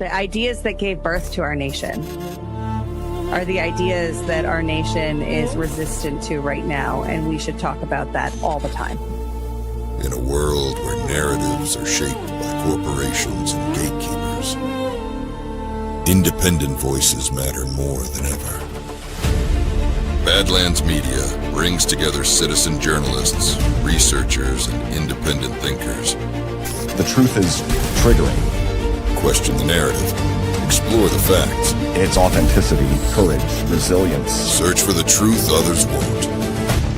The ideas that gave birth to our nation are the ideas that our nation is resistant to right now, and we should talk about that all the time. In a world where narratives are shaped by corporations and gatekeepers, independent voices matter more than ever. Badlands Media brings together citizen journalists, researchers, and independent thinkers. The truth is triggering. Question the narrative. Explore the facts. It's authenticity, courage, resilience. Search for the truth others won't.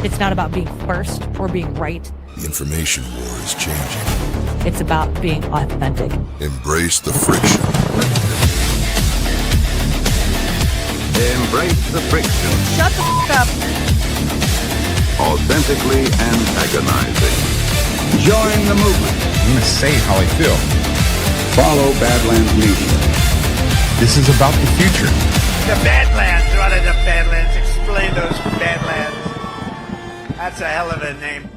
It's not about being first or being right. The information war is changing. It's about being authentic. Embrace the friction. Embrace the friction. Shut the f*** up. Authentically antagonizing. Join the movement. I'm going to say how I feel. Follow Badlands Media. This is about the future. The Badlands, what are the Badlands? Explain those Badlands. That's a hell of a name.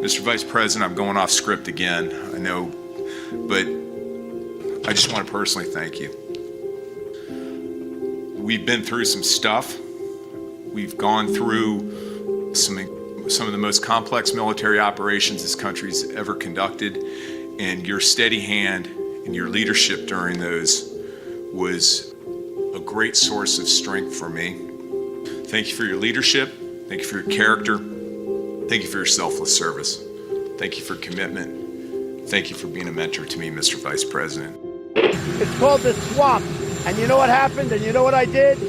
Mr. Vice President, I'm going off script again, I know, but I just want to personally thank you. We've been through some stuff. We've gone through some of the most complex military operations this country's ever conducted, and your steady hand and your leadership during those was a great source of strength for me. Thank you for your leadership. Thank you for your character. Thank you for your selfless service. Thank you for commitment. Thank you for being a mentor to me, Mr. Vice President. It's called the swamp. And you know what happened? And you know what I did?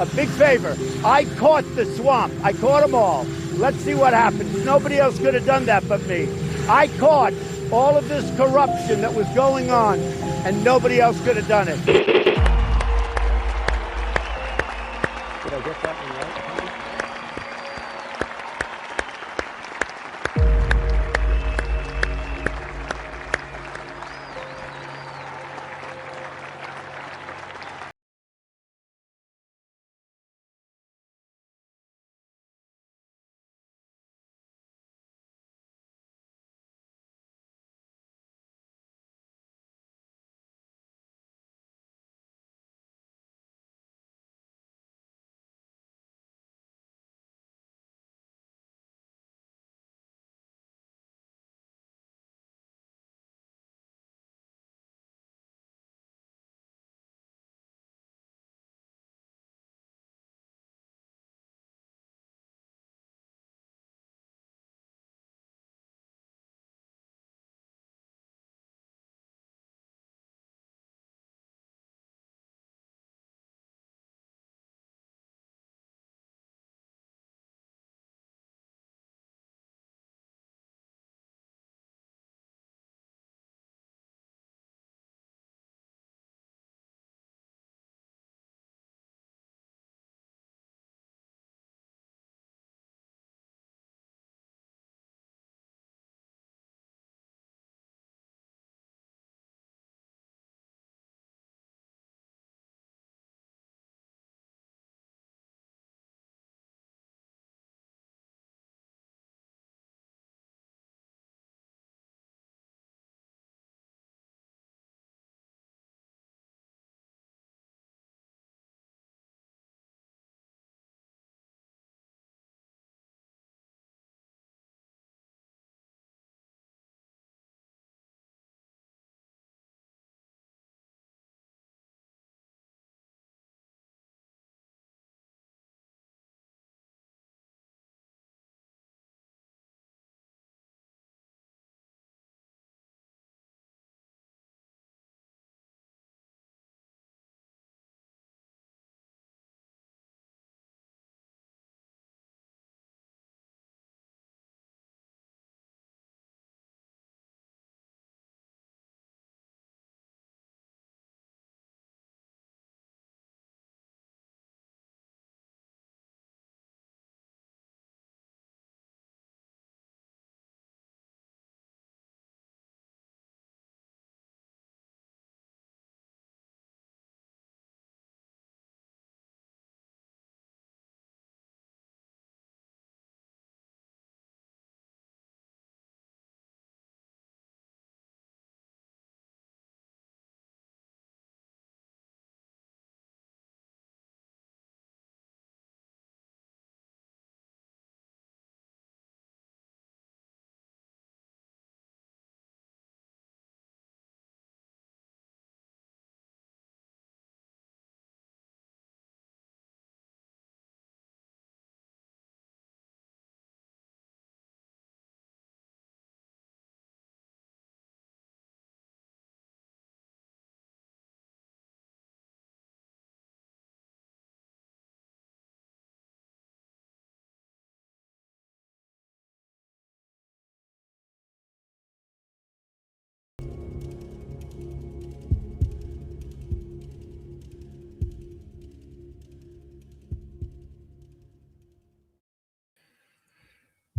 A big favor. I caught the swamp. I caught them all. Let's see what happens. Nobody else could have done that but me. I caught all of this corruption that was going on, and nobody else could have done it. Did I get that one right?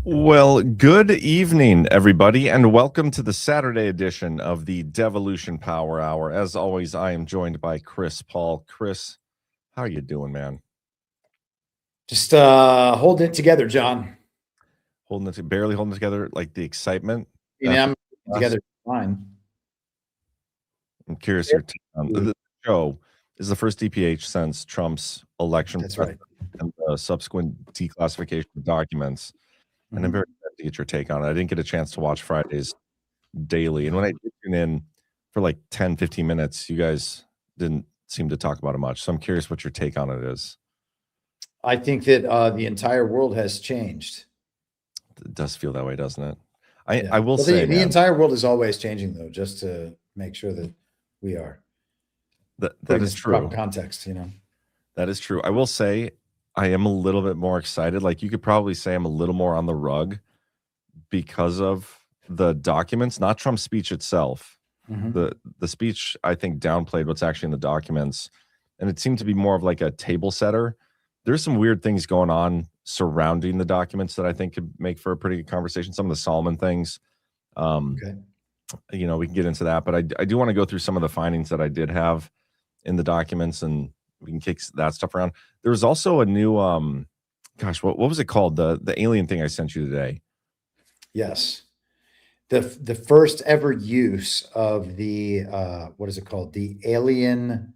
Well, good evening, everybody, and welcome to the Saturday edition of the Devolution Power Hour. As always, I am joined by Chris Paul. Chris, how are you doing, man? Just holding it together, John. Barely holding it together, like the excitement. I'm together fine. I'm curious your take on the show. Is the first DPH since Trump's election. That's right. And the subsequent declassification of documents. And I'm very excited to get your take on it. I didn't get a chance to watch Fridays daily. And when I did tune in for like 10, 15 minutes, you guys didn't seem to talk about it much. So I'm curious what your take on it is. I think that the entire world has changed. It does feel that way, doesn't it? I will well, say the entire world is always changing, though, just to make sure that we are. That is true. Context, That is true. I will say I am a little bit more excited. Like you could probably say I'm a little more on the rug because of the documents, not Trump's speech itself. The speech, I think, downplayed what's actually in the documents. And it seemed to be more of like a table setter. There's some weird things going on surrounding the documents that I think could make for a pretty good conversation. Some of the Solomon things. Okay. We can get into that. But I do want to go through some of the findings that I did have in the documents, and we can kick that stuff around. There was also a new, what was it called? The alien thing I sent you today. Yes. The first ever use of the, what is it called? The alien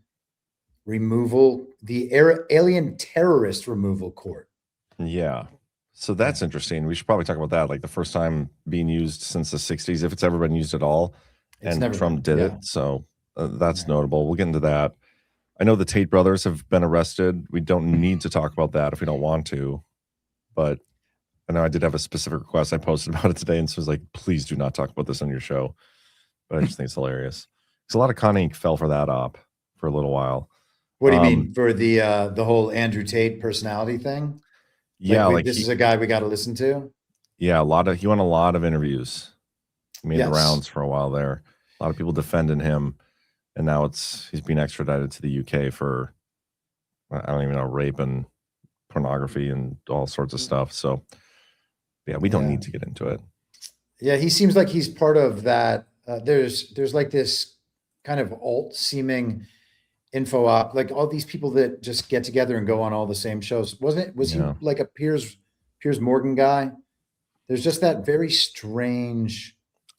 removal, alien terrorist removal court. Yeah. So that's interesting. We should probably talk about that. Like the first time being used since the 60s, if it's ever been used at all. And Trump did it. So that's notable. We'll get into that. I know the Tate brothers have been arrested. We don't need to talk about that if we don't want to. But I know I did have a specific request. I posted about it today, and so I was like, please do not talk about this on your show. But I just think it's hilarious. Because a lot of Con Inc. fell for that op for a little while. What do you mean? For the whole Andrew Tate personality thing? Yeah. This is a guy we got to listen to? Yeah, he won a lot of interviews. He made the rounds for a while there. A lot of people defending him. And now he's being extradited to the UK for, I don't even know, rape and pornography and all sorts of stuff. So, yeah, we don't need to get into it. Yeah, he seems like he's part of that. There's like this kind of alt-seeming info op, like all these people that just get together and go on all the same shows. Was he like a Piers Morgan guy? There's just that very strange.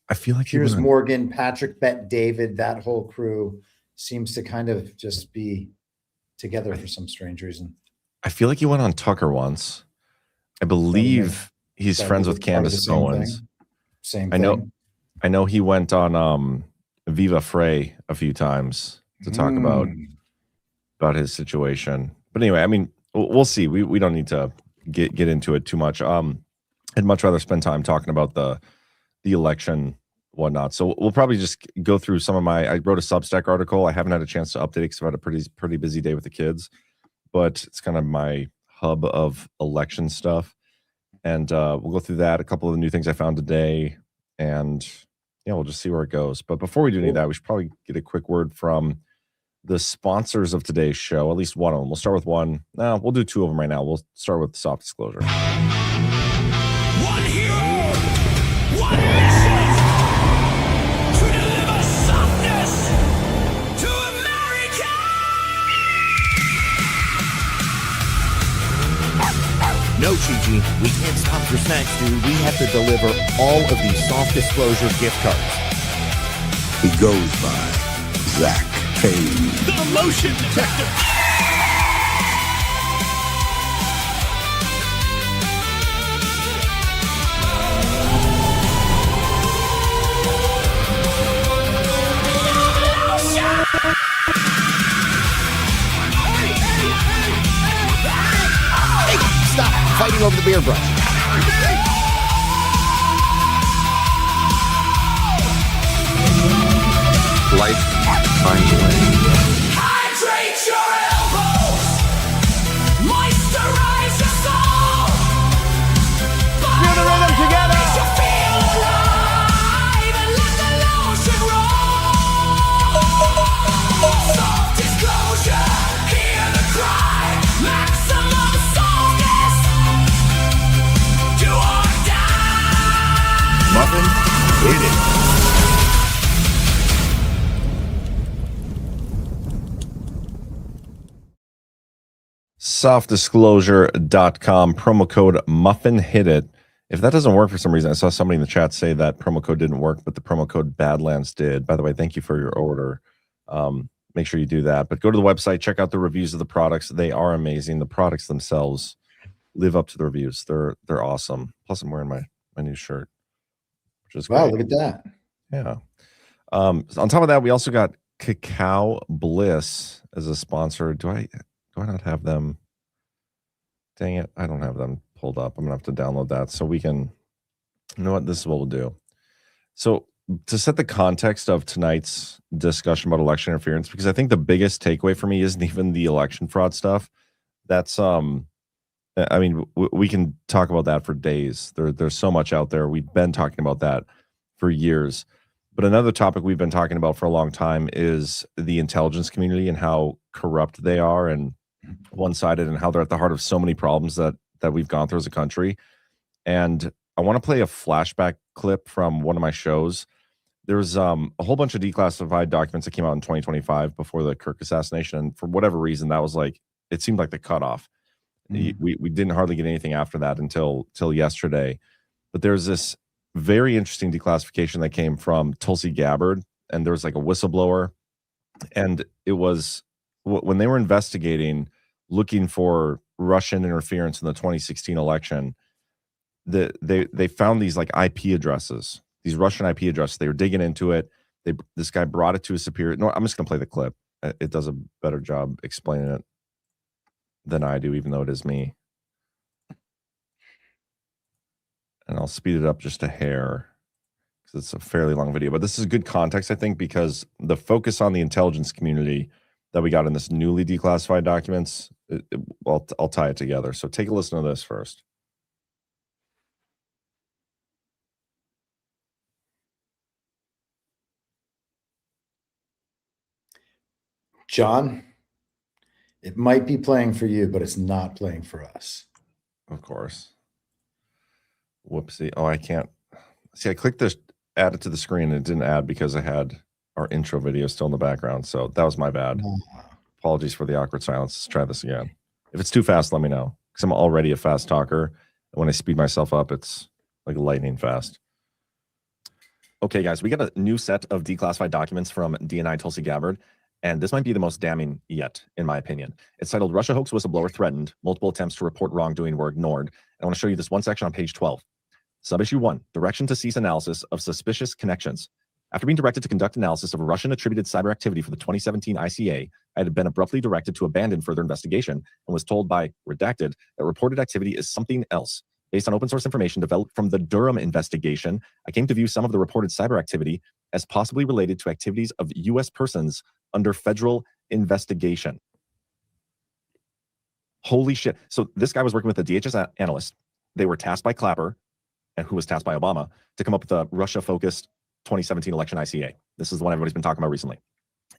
I feel like Piers Morgan, Patrick Bet David, that whole crew seems to kind of just be together for some strange reason. I feel like he went on Tucker once. I believe he's friends with Candace Owens. Same thing. I know he went on Viva Frey a few times to talk about his situation. But anyway, I mean, we'll see. We don't need to get into it too much. I'd much rather spend time talking about the election, whatnot. So we'll probably just go through I wrote a Substack article. I haven't had a chance to update it because I've had a pretty busy day with the kids, but it's kind of my hub of election stuff. And we'll go through that, a couple of the new things I found today, and we'll just see where it goes. But before we do any of that, we should probably get a quick word from the sponsors of today's show, at least one of them. We'll start with one. No, we'll do two of them right now. We'll start with soft disclosure. One hero, one mission, to deliver softness to America. No, Gigi, we can't stop for snacks, dude. We have to deliver all of these soft disclosure gift cards. He goes by Zach Kane. The motion detector. Hey, stop fighting over the beer brush. Life finds a way. Hydrate your elbows, moisturize your soul. Feel the rhythm together. Makes you feel alive and let the lotion roll. Soft disclosure, hear the cry. Maximum softness, do or die. Hit it. Softdisclosure.com, promo code Muffin Hit It. If that doesn't work for some reason, I saw somebody in the chat say that promo code didn't work, but the promo code Badlands did. By the way, thank you for your order. Make sure you do that. But go to the website, check out the reviews of the products. They are amazing. The products themselves live up to the reviews. They're awesome. Plus, I'm wearing my new shirt, which is great. Wow, look at that. Yeah. On top of that, we also got Cacao Bliss as a sponsor. Do I not have them? Dang it, I don't have them pulled up. I'm gonna have to download that so we can. You know what? This is what we'll do. So to set the context of tonight's discussion about election interference, because I think the biggest takeaway for me isn't even the election fraud stuff. That's I mean, we can talk about that for days. There's so much out there. We've been talking about that for years. But another topic we've been talking about for a long time is the intelligence community and how corrupt they are and one-sided, and how they're at the heart of so many problems that we've gone through as a country. And I want to play a flashback clip from one of my shows. There was a whole bunch of declassified documents that came out in 2025 before the Kirk assassination. And for whatever reason, that was like, it seemed like the cutoff. We didn't hardly get anything after that until yesterday. But there's this very interesting declassification that came from Tulsi Gabbard, and there was like a whistleblower, and it was when they were investigating, looking for Russian interference in the 2016 election. They found these like IP addresses, these Russian IP addresses. They were digging into it. This guy brought it to his superior. No, I'm just gonna play the clip. It does a better job explaining it than I do, even though it is me. And I'll speed it up just a hair because it's a fairly long video. But this is good context, I think, because the focus on the intelligence community that we got in this newly declassified documents, I'll tie it together. So take a listen to this first. John, it might be playing for you, but it's not playing for us. Of course. Whoopsie. Oh, I can't. See, I clicked this, add it to the screen, and it didn't add because I had our intro video still in the background. So that was my bad. Apologies for the awkward silence. Let's try this again. If it's too fast, let me know, because I'm already a fast talker. And when I speed myself up, it's like lightning fast. Okay, guys, we got a new set of declassified documents from DNI Tulsi Gabbard, and this might be the most damning yet, in my opinion. It's titled Russia Hoax Whistleblower Threatened. Multiple attempts to report wrongdoing were ignored. I want to show you this one section on page 12. Subissue 1, direction to cease analysis of suspicious connections. After being directed to conduct analysis of Russian-attributed cyber activity for the 2017 ICA, I had been abruptly directed to abandon further investigation and was told by Redacted that reported activity is something else. Based on open source information developed from the Durham investigation, I came to view some of the reported cyber activity as possibly related to activities of U.S. persons under federal investigation. Holy shit. So this guy was working with a DHS analyst. They were tasked by Clapper, and who was tasked by Obama, to come up with a Russia-focused 2017 election ICA. This is the one everybody's been talking about recently.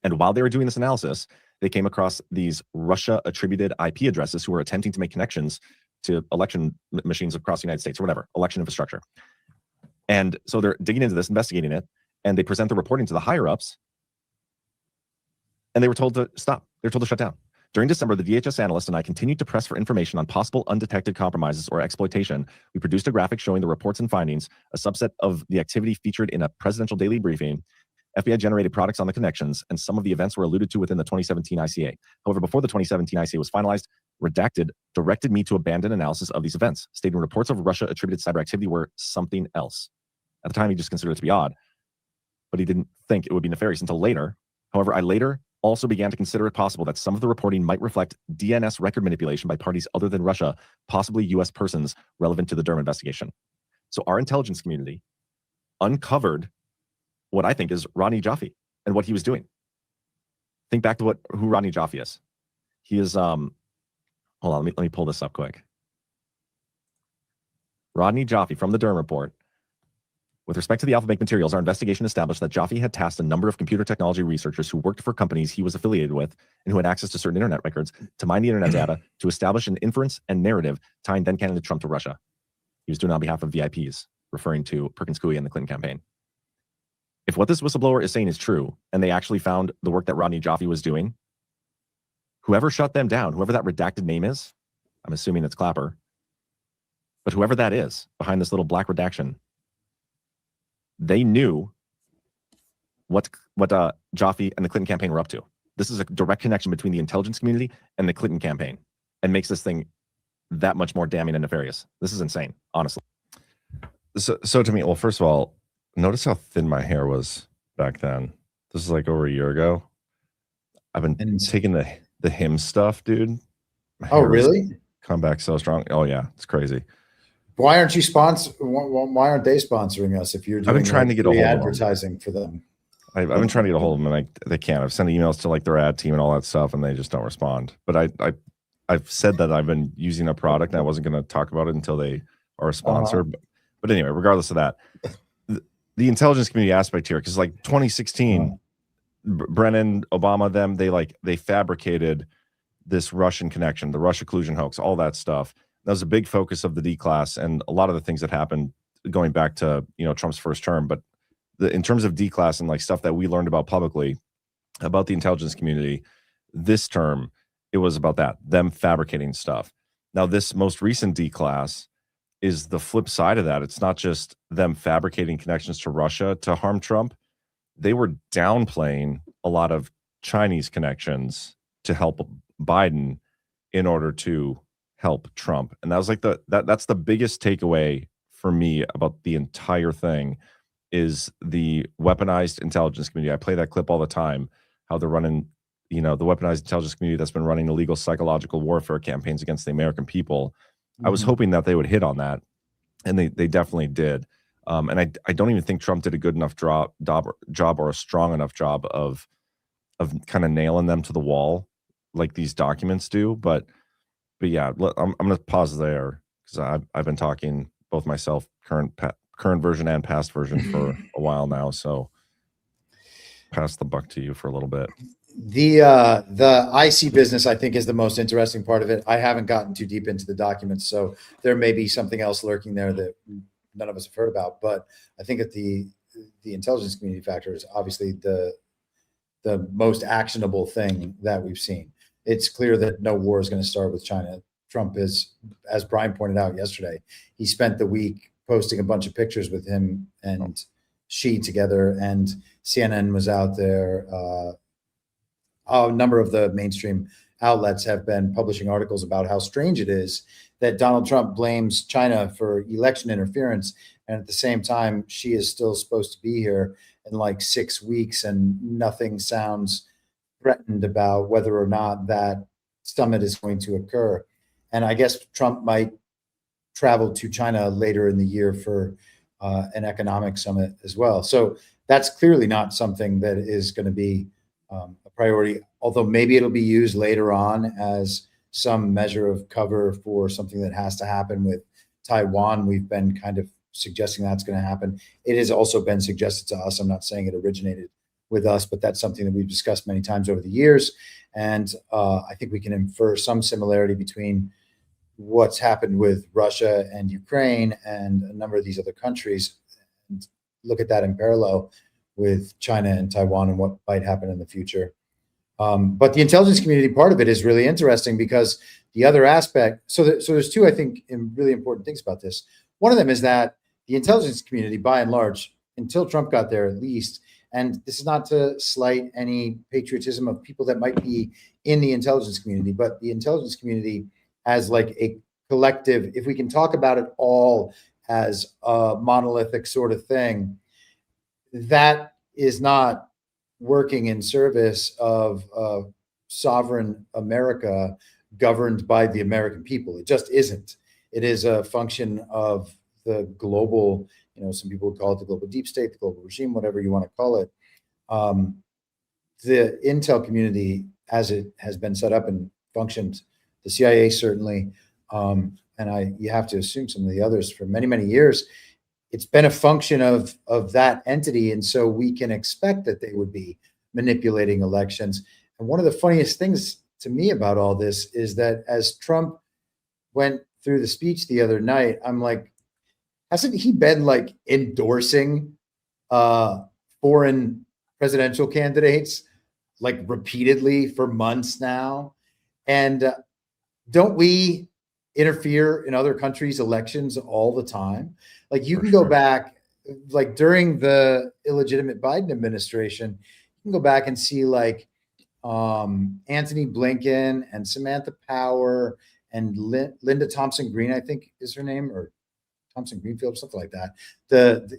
And while they were doing this analysis, they came across these Russia-attributed IP addresses who were attempting to make connections to election machines across the United States or whatever, election infrastructure. And so they're digging into this, investigating it, and they present the reporting to the higher-ups, and they were told to stop. They were told to shut down. During December, the DHS analyst and I continued to press for information on possible undetected compromises or exploitation. We produced a graphic showing the reports and findings, a subset of the activity featured in a presidential daily briefing. FBI generated products on the connections, and some of the events were alluded to within the 2017 ICA. However, before the 2017 ICA was finalized, Redacted directed me to abandon analysis of these events, stating reports of Russia-attributed cyber activity were something else. At the time, he just considered it to be odd, but he didn't think it would be nefarious until later. However, I later also began to consider it possible that some of the reporting might reflect DNS record manipulation by parties other than Russia, possibly U.S. persons relevant to the Durham investigation. So our intelligence community uncovered what I think is Rodney Jaffe and what he was doing. Think back to who Rodney Jaffe is. He is, hold on, let me pull this up quick. Rodney Jaffe from the Durham report. With respect to the Alpha Bank materials, our investigation established that Jaffe had tasked a number of computer technology researchers who worked for companies he was affiliated with and who had access to certain internet records to mine the internet data to establish an inference and narrative tying then candidate Trump to Russia. He was doing it on behalf of VIPs, referring to Perkins Coie and the Clinton campaign. If what this whistleblower is saying is true, and they actually found the work that Rodney Jaffe was doing, whoever shut them down, whoever that redacted name is, I'm assuming it's Clapper, but whoever that is behind this little black redaction, they knew what Jaffe and the Clinton campaign were up to. This is a direct connection between the intelligence community and the Clinton campaign, and makes this thing that much more damning and nefarious. This is insane, honestly. So to me, well, first of all, notice how thin my hair was back then. This is like over a year ago. I've been taking the him stuff, dude. Oh, really? Come back so strong. Oh yeah, it's crazy. Why aren't you why aren't they sponsoring us if you're doing I've been trying to get a hold of advertising for them? I've been trying to get a hold of them, and they can't. I've sent emails to like their ad team and all that stuff, and they just don't respond. But I've said that I've been using a product, and I wasn't going to talk about it until they are a sponsor. But anyway, regardless of that, the intelligence community aspect here, because like 2016, Brennan, Obama, they fabricated this Russian connection, the Russia collusion hoax, all that stuff. That was a big focus of the D class, and a lot of the things that happened going back to Trump's first term. But in terms of D class and like stuff that we learned about publicly about the intelligence community this term, it was about them fabricating stuff. Now, this most recent D class is the flip side of that. It's not just them fabricating connections to Russia to harm Trump. They were downplaying a lot of Chinese connections to help Biden in order to help Trump. And that was like that's the biggest takeaway for me about the entire thing, is the weaponized intelligence community. I play that clip all the time, how they're running, the weaponized intelligence community that's been running illegal psychological warfare campaigns against the American people. I was hoping that they would hit on that, and they definitely did. And I don't even think Trump did a good enough job or a strong enough job of kind of nailing them to the wall like these documents do. But yeah, I'm going to pause there, because I've been talking both myself, current version and past version for a while now. So pass the buck to you for a little bit. The IC business, I think, is the most interesting part of it. I haven't gotten too deep into the documents, so there may be something else lurking there that none of us have heard about. But I think that the intelligence community factor is obviously the most actionable thing that we've seen. It's clear that no war is going to start with China. Trump is, as Brian pointed out yesterday, he spent the week posting a bunch of pictures with him and Xi together, and CNN was out there. A number of the mainstream outlets have been publishing articles about how strange it is that Donald Trump blames China for election interference, and at the same time, Xi is still supposed to be here in like 6 weeks, and nothing sounds threatened about whether or not that summit is going to occur. And I guess Trump might travel to China later in the year for an economic summit as well. So that's clearly not something that is going to be a priority, although maybe it'll be used later on as some measure of cover for something that has to happen with Taiwan. We've been kind of suggesting that's going to happen. It has also been suggested to us. I'm not saying it originated with us, but that's something that we've discussed many times over the years. And I think we can infer some similarity between what's happened with Russia and Ukraine and a number of these other countries, and look at that in parallel with China and Taiwan and what might happen in the future. But the intelligence community part of it is really interesting, because the other aspect, so there's two, I think, really important things about this. One of them is that the intelligence community, by and large, until Trump got there at least, and this is not to slight any patriotism of people that might be in the intelligence community, but the intelligence community as like a collective, if we can talk about it all as a monolithic sort of thing, that is not working in service of sovereign America governed by the American people. It just isn't. It is a function of the global, some people would call it the global deep state, the global regime, whatever you want to call it. The intel community, as it has been set up and functioned, the CIA certainly, and you have to assume some of the others for many, many years, it's been a function of that entity. And so we can expect that they would be manipulating elections. And one of the funniest things to me about all this is that as Trump went through the speech the other night, I'm like, hasn't he been like endorsing for foreign presidential candidates like repeatedly for months now. And don't we interfere in other countries' elections all the time? Like you can go back, like during the illegitimate Biden administration, you can go back and see like Anthony Blinken and Samantha Power and Linda Thompson Green, I think is her name, or Thompson Greenfield, something like that.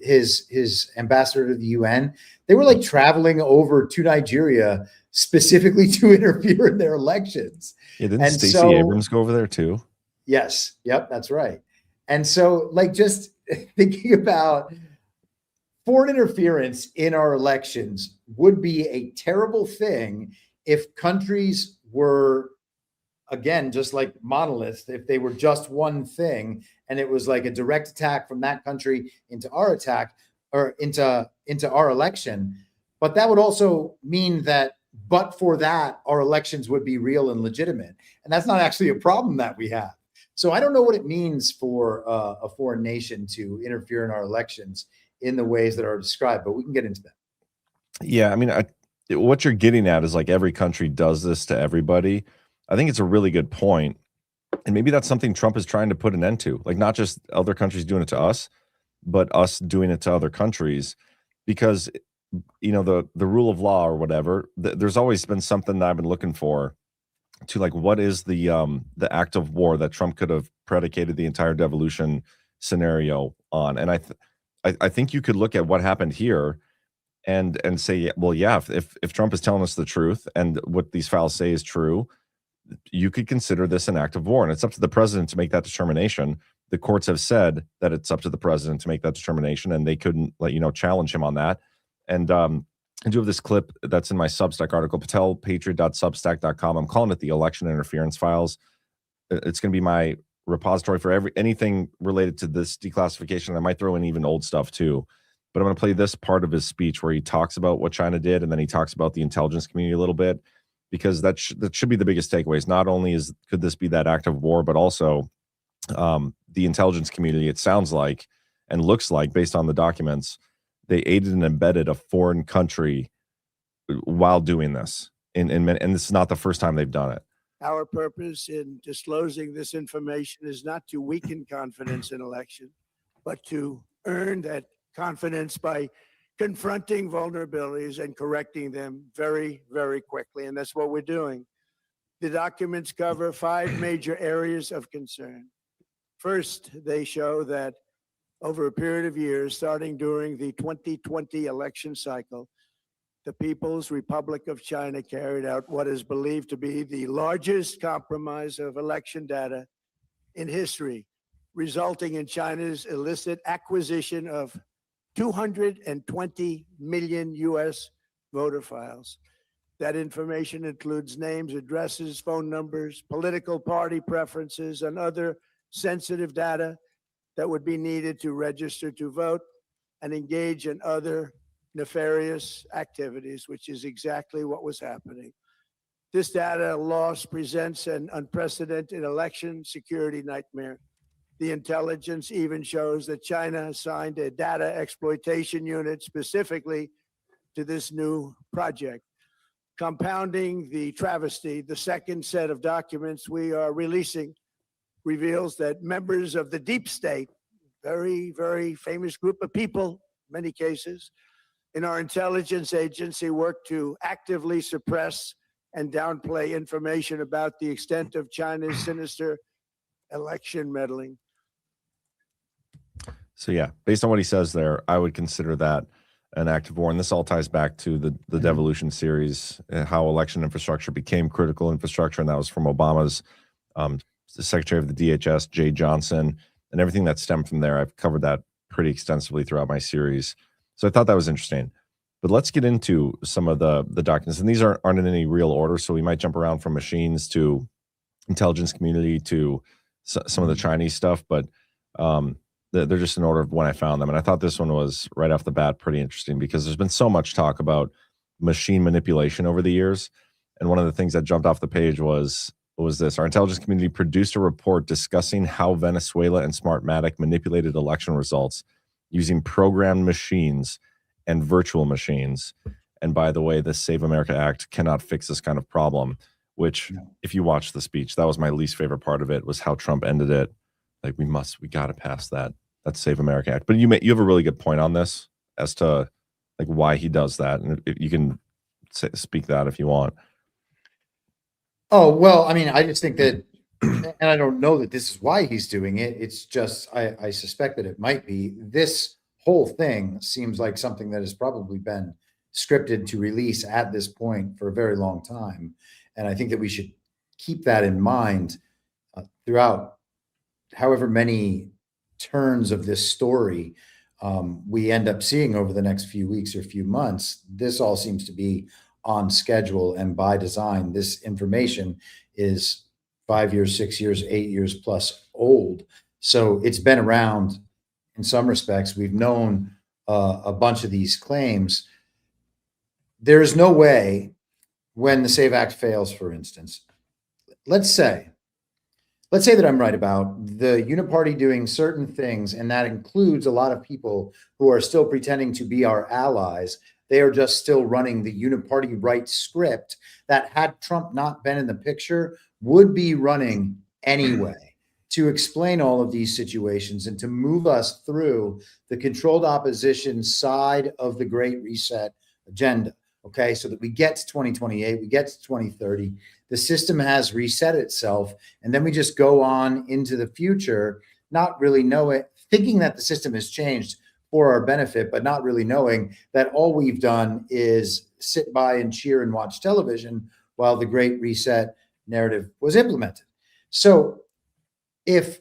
His ambassador to the UN, they were like traveling over to Nigeria specifically to interfere in their elections. Yeah, didn't Stacey Abrams go over there too? Yes. Yep, that's right. And so, like, just thinking about foreign interference in our elections would be a terrible thing if countries were, again, just like monoliths, if they were just one thing and it was like a direct attack from that country into our attack or into our election. But that would also mean that, but for that, our elections would be real and legitimate. And that's not actually a problem that we have. So I don't know what it means for a foreign nation to interfere in our elections in the ways that are described, but we can get into that. Yeah, I mean, what you're getting at is like every country does this to everybody. I think it's a really good point. And maybe that's something Trump is trying to put an end to, like not just other countries doing it to us, but us doing it to other countries. Because, you know, the rule of law or whatever, there's always been something that I've been looking for to like, what is the act of war that Trump could have predicated the entire devolution scenario on? And I think you could look at what happened here and say, well, yeah, if Trump is telling us the truth and what these files say is true, you could consider this an act of war. And it's up to the president to make that determination. The courts have said that it's up to the president to make that determination, and they couldn't challenge him on that. And I do have this clip that's in my Substack article, patelpatriot.substack.com. I'm calling it the election interference files. It's going to be my repository for anything related to this declassification. I might throw in even old stuff too. But I'm going to play this part of his speech where he talks about what China did, and then he talks about the intelligence community a little bit, because that should be the biggest takeaways. Not only could this be that act of war, but also the intelligence community, it sounds like and looks like, based on the documents, they aided and embedded a foreign country while doing this. And this is not the first time they've done it. Our purpose in disclosing this information is not to weaken confidence in election, but to earn that confidence by confronting vulnerabilities and correcting them very, very quickly. And that's what we're doing. The documents cover 5 major areas of concern. First, they show that over a period of years, starting during the 2020 election cycle, the People's Republic of China carried out what is believed to be the largest compromise of election data in history, resulting in China's illicit acquisition of 220 million U.S. voter files. That information includes names, addresses, phone numbers, political party preferences, and other sensitive data that would be needed to register to vote and engage in other nefarious activities, which is exactly what was happening. This data loss presents an unprecedented election security nightmare. The intelligence even shows that China assigned a data exploitation unit specifically to this new project. Compounding the travesty, the second set of documents we are releasing reveals that members of the deep state, very, very famous group of people, many cases, in our intelligence agency work to actively suppress and downplay information about the extent of China's sinister election meddling. So yeah, based on what he says there, I would consider that an act of war. And this all ties back to the Devolution series, how election infrastructure became critical infrastructure. And that was from Obama's the Secretary of the DHS, Jay Johnson, and everything that stemmed from there. I've covered that pretty extensively throughout my series. So I thought that was interesting. But let's get into some of the documents. And these aren't in any real order. So we might jump around from machines to intelligence community to some of the Chinese stuff. But they're just in order of when I found them. And I thought this one was right off the bat pretty interesting, because there's been so much talk about machine manipulation over the years. And one of the things that jumped off the page was this. Our intelligence community produced a report discussing how Venezuela and Smartmatic manipulated election results using programmed machines and virtual machines. And by the way, this Save America Act cannot fix this kind of problem, which if you watch the speech, that was my least favorite part of it, was how Trump ended it. Like, we got to pass that Save America Act. But you have a really good point on this as to like why he does that. And you can speak that if you want. Oh, well, I mean, I just think that, and I don't know that this is why he's doing it. It's just, I suspect that it might be. This whole thing seems like something that has probably been scripted to release at this point for a very long time. And I think that we should keep that in mind throughout however many turns of this story we end up seeing over the next few weeks or few months. This all seems to be on schedule and by design. This information is 5 years, 6 years, 8 years plus old. So it's been around in some respects. We've known a bunch of these claims. There is no way when the SAVE Act fails, for instance, let's say that I'm right about the Uniparty doing certain things, and that includes a lot of people who are still pretending to be our allies. They are just still running the Uniparty right script that, had Trump not been in the picture, would be running anyway to explain all of these situations and to move us through the controlled opposition side of the Great Reset agenda. Okay, so that we get to 2028, we get to 2030, the system has reset itself, and then we just go on into the future, not really thinking that the system has changed for our benefit, but not really knowing that all we've done is sit by and cheer and watch television while the Great Reset narrative was implemented. So if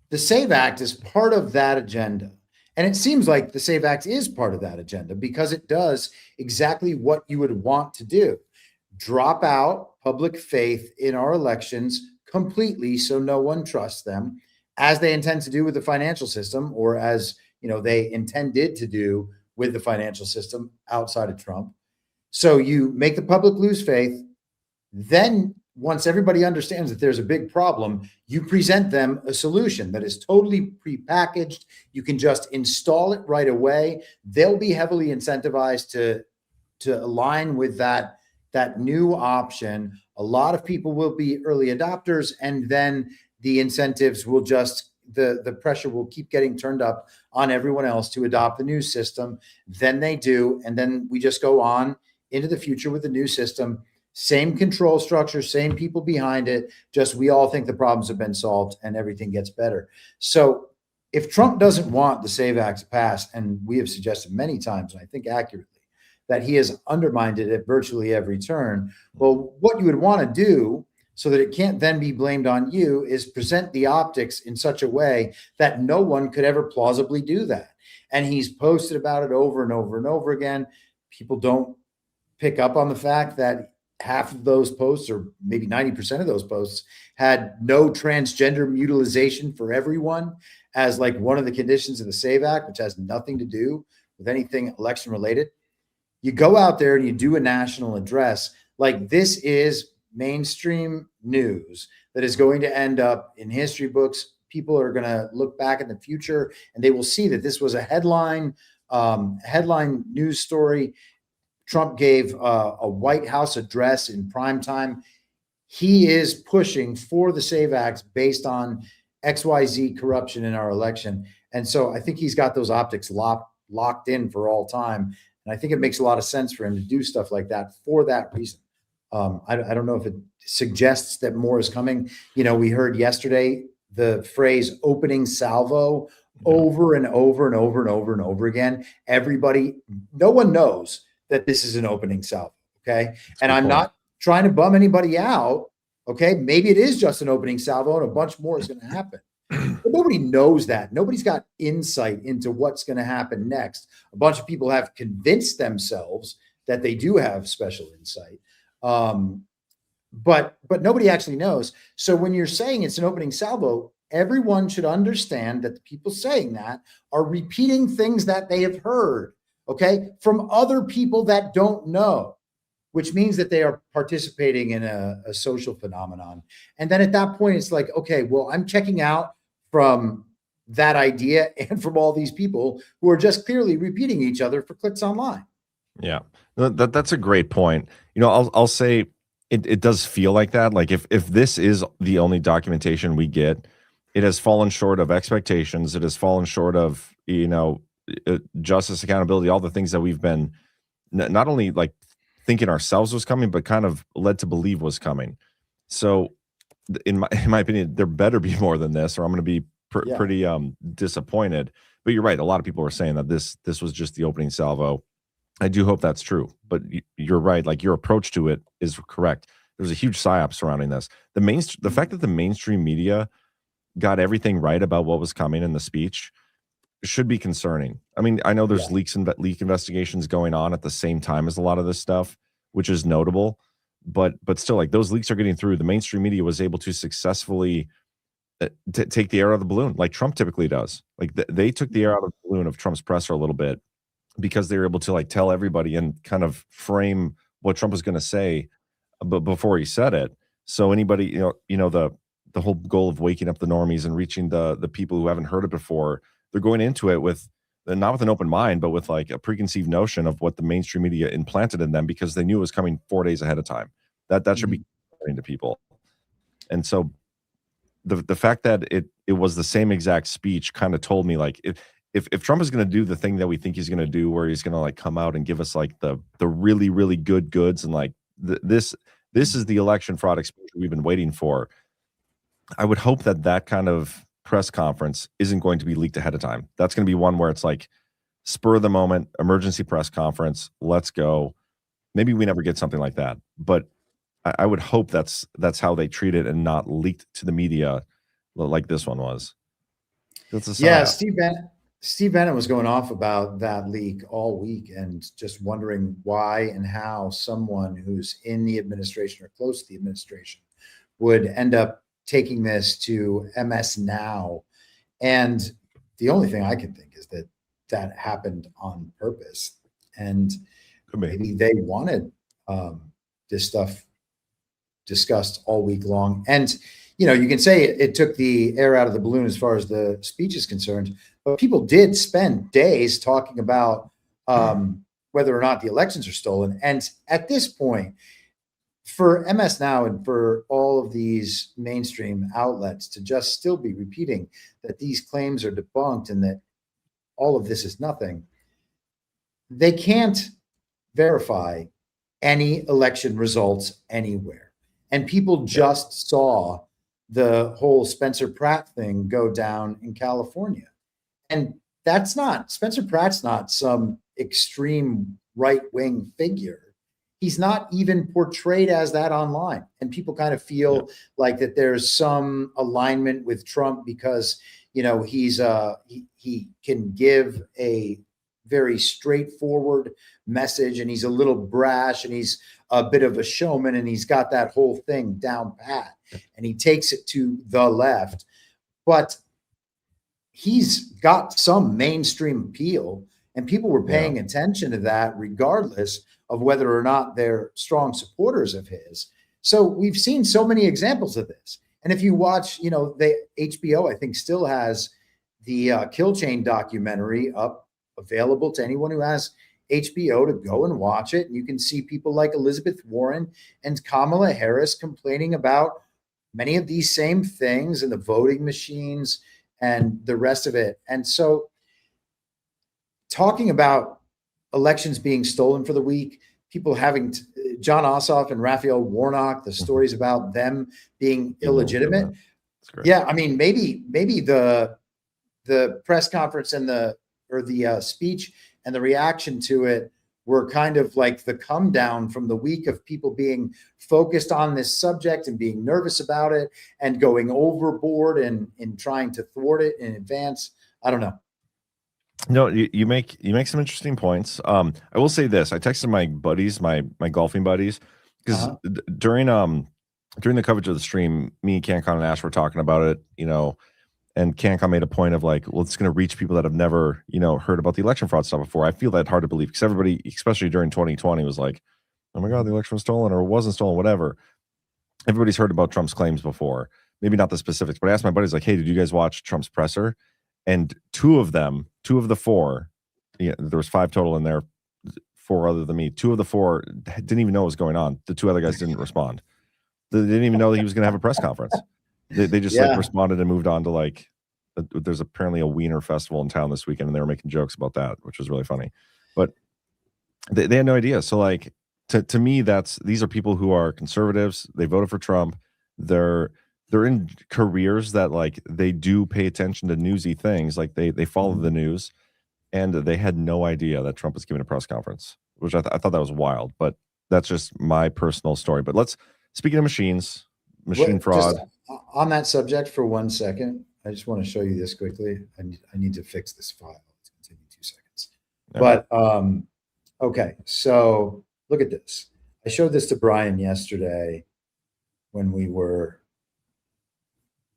the SAVE Act is part of that agenda, and it seems like the SAVE Act is part of that agenda because it does exactly what you would want to do. Drop out public faith in our elections completely so no one trusts them, as they intend to do with the financial system, or as they intended to do with the financial system outside of Trump. So you make the public lose faith. Then once everybody understands that there's a big problem, you present them a solution that is totally prepackaged. You can just install it right away. They'll be heavily incentivized to align with that new option. A lot of people will be early adopters, and then the incentives will the pressure will keep getting turned up on everyone else to adopt the new system. Then they do, and then we just go on into the future with the new system. Same control structure, same people behind it, just we all think the problems have been solved and everything gets better. So if Trump doesn't want the SAVE Act to pass, and we have suggested many times, and I think accurately, that he has undermined it at virtually every turn, well, what you would want to do so that it can't then be blamed on you is present the optics in such a way that no one could ever plausibly do that. And he's posted about it over and over and over again. People don't pick up on the fact that half of those posts, or maybe 90% of those posts, had no transgender mutilization for everyone as like one of the conditions of the SAVE Act, which has nothing to do with anything election related. You go out there and you do a national address. Like, this is mainstream news that is going to end up in history books. People are going to look back in the future and they will see that this was a headline news story. Trump gave a White House address in prime time. He is pushing for the SAVE Act based on XYZ corruption in our election. And so I think he's got those optics locked in for all time. And I think it makes a lot of sense for him to do stuff like that for that reason. I don't know if it suggests that more is coming. We heard yesterday the phrase opening salvo over and over and over and over and over again. No one knows that this is an opening salvo. Okay. And I'm not trying to bum anybody out. Okay. Maybe it is just an opening salvo and a bunch more is going to happen. But nobody knows that. Nobody's got insight into what's going to happen next. A bunch of people have convinced themselves that they do have special insight. But nobody actually knows. So when you're saying it's an opening salvo, everyone should understand that the people saying that are repeating things that they have heard, okay, from other people that don't know, which means that they are participating in a social phenomenon. And then at that point, it's like, okay, well, I'm checking out from that idea and from all these people who are just clearly repeating each other for clicks online. Yeah, that's a great point. I'll say it does feel like that. Like if this is the only documentation we get, it has fallen short of expectations. It has fallen short of justice, accountability, all the things that we've been not only like thinking ourselves was coming, but kind of led to believe was coming. So, in my opinion, there better be more than this, or I'm going to be pretty disappointed. But you're right. A lot of people are saying that this was just the opening salvo. I do hope that's true, but you're right. Like your approach to it is correct. There's a huge psyop surrounding this. The fact that the mainstream media got everything right about what was coming in the speech should be concerning. I mean, I know there's leak investigations going on at the same time as a lot of this stuff, which is notable, but still, like those leaks are getting through. The mainstream media was able to successfully take the air out of the balloon, like Trump typically does. Like they took the air out of the balloon of Trump's presser a little bit, because they were able to like tell everybody and kind of frame what Trump was going to say, but before he said it. So anybody, the whole goal of waking up the normies and reaching the people who haven't heard it before, they're going into it with not with an open mind, but with like a preconceived notion of what the mainstream media implanted in them, because they knew it was coming 4 days ahead of time. That should be concerning to people. And so the fact that it was the same exact speech kind of told me like if Trump is going to do the thing that we think he's going to do, where he's going to like come out and give us like the really, really good goods, and like this is the election fraud exposure we've been waiting for, I would hope that kind of press conference isn't going to be leaked ahead of time. That's going to be one where it's like spur of the moment, emergency press conference, let's go. Maybe we never get something like that, but I would hope that's how they treat it and not leaked to the media like this one was. Yeah, Steve Bannon was going off about that leak all week and just wondering why and how someone who's in the administration or close to the administration would end up taking this to MS Now. And the only thing I can think is that happened on purpose. And maybe they wanted this stuff discussed all week long. And you can say it took the air out of the balloon as far as the speech is concerned, but people did spend days talking about whether or not the elections are stolen. And at this point, for MS Now and for all of these mainstream outlets to just still be repeating that these claims are debunked and that all of this is nothing, they can't verify any election results anywhere. And people just saw the whole Spencer Pratt thing go down in California. And Spencer Pratt's not some extreme right-wing figure. He's not even portrayed as that online. And people kind of feel like that there's some alignment with Trump because, he can give a very straightforward message, and he's a little brash, and he's a bit of a showman, and he's got that whole thing down pat, and he takes it to the left. But he's got some mainstream appeal, and people were paying attention to that regardless of whether or not they're strong supporters of his. So we've seen so many examples of this. And if you watch, the HBO, I think, still has the Kill Chain documentary up, available to anyone who has HBO to go and watch it. And you can see people like Elizabeth Warren and Kamala Harris complaining about many of these same things and the voting machines and the rest of it. And so talking about elections being stolen for the week, people having John Ossoff and Raphael Warnock, the stories about them being illegitimate. Yeah, I mean, maybe the press conference and the speech and the reaction to it were kind of like the come down from the week of people being focused on this subject and being nervous about it and going overboard and in trying to thwart it in advance. I don't know. No, you make some interesting points. I will say this: I texted my buddies, my golfing buddies, because during the coverage of the stream, me, CanCon, and Ash were talking about it, and CanCon made a point of like, well, it's going to reach people that have never, heard about the election fraud stuff before. I feel that hard to believe because everybody, especially during 2020, was like, oh my God, the election was stolen or wasn't stolen, whatever. Everybody's heard about Trump's claims before. Maybe not the specifics, but I asked my buddies like, hey, did you guys watch Trump's presser? and two of the four, yeah, there was 5 total in there, 4 other than me. 2 of the 4 didn't even know what was going on. The 2 other guys didn't respond. They didn't even know that he was going to have a press conference. They just like responded and moved on to like, there's apparently a Wiener festival in town this weekend, and they were making jokes about that, which was really funny. But they had no idea. So like, to me, these are people who are conservatives. They voted for Trump. They're in careers that like they do pay attention to newsy things. Like they follow the news, and they had no idea that Trump was giving a press conference, which I thought that was wild. But that's just my personal story. But speaking of machine fraud. Just on that subject for 1 second, I just want to show you this quickly. I need to fix this file. It's going to take me 2 seconds. But okay, so look at this. I showed this to Brian yesterday when we were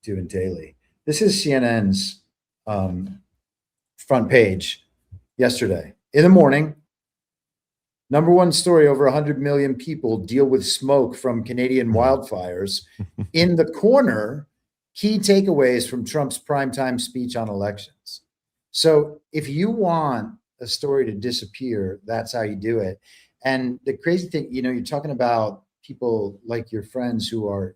doing daily. This is CNN's front page yesterday. In the morning, number 1 story, over 100 million people deal with smoke from Canadian wildfires. In the corner, key takeaways from Trump's primetime speech on elections. So if you want a story to disappear, that's how you do it. And the crazy thing, you're talking about people like your friends who are,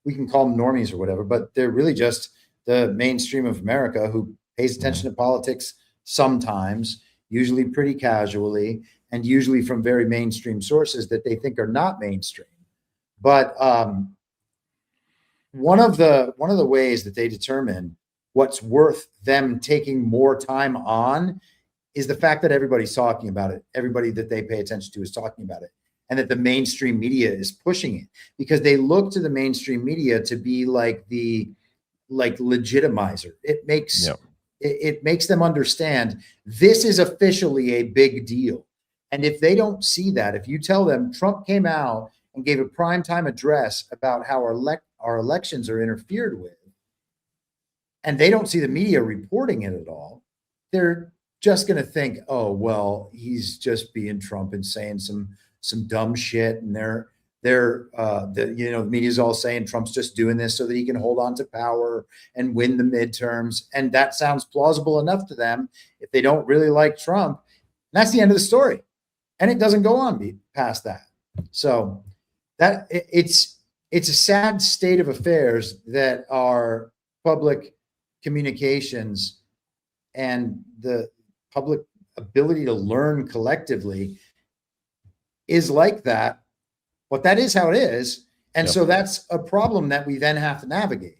we can call them normies or whatever, but they're really just the mainstream of America who pays attention to politics sometimes, usually pretty casually, and usually from very mainstream sources that they think are not mainstream. But one of the ways that they determine what's worth them taking more time on is the fact that everybody's talking about it. Everybody that they pay attention to is talking about it, and that the mainstream media is pushing it, because they look to the mainstream media to be like the legitimizer. It makes them understand this is officially a big deal. And if they don't see that, if you tell them Trump came out and gave a primetime address about how our elections are interfered with, and they don't see the media reporting it at all, they're just going to think, oh, well, he's just being Trump and saying some dumb shit. And the media's all saying Trump's just doing this so that he can hold on to power and win the midterms. And that sounds plausible enough to them if they don't really like Trump. And that's the end of the story. And it doesn't go on past that. So that it's a sad state of affairs that our public communications and the public ability to learn collectively is like that, but that is how it is. And so that's a problem that we then have to navigate.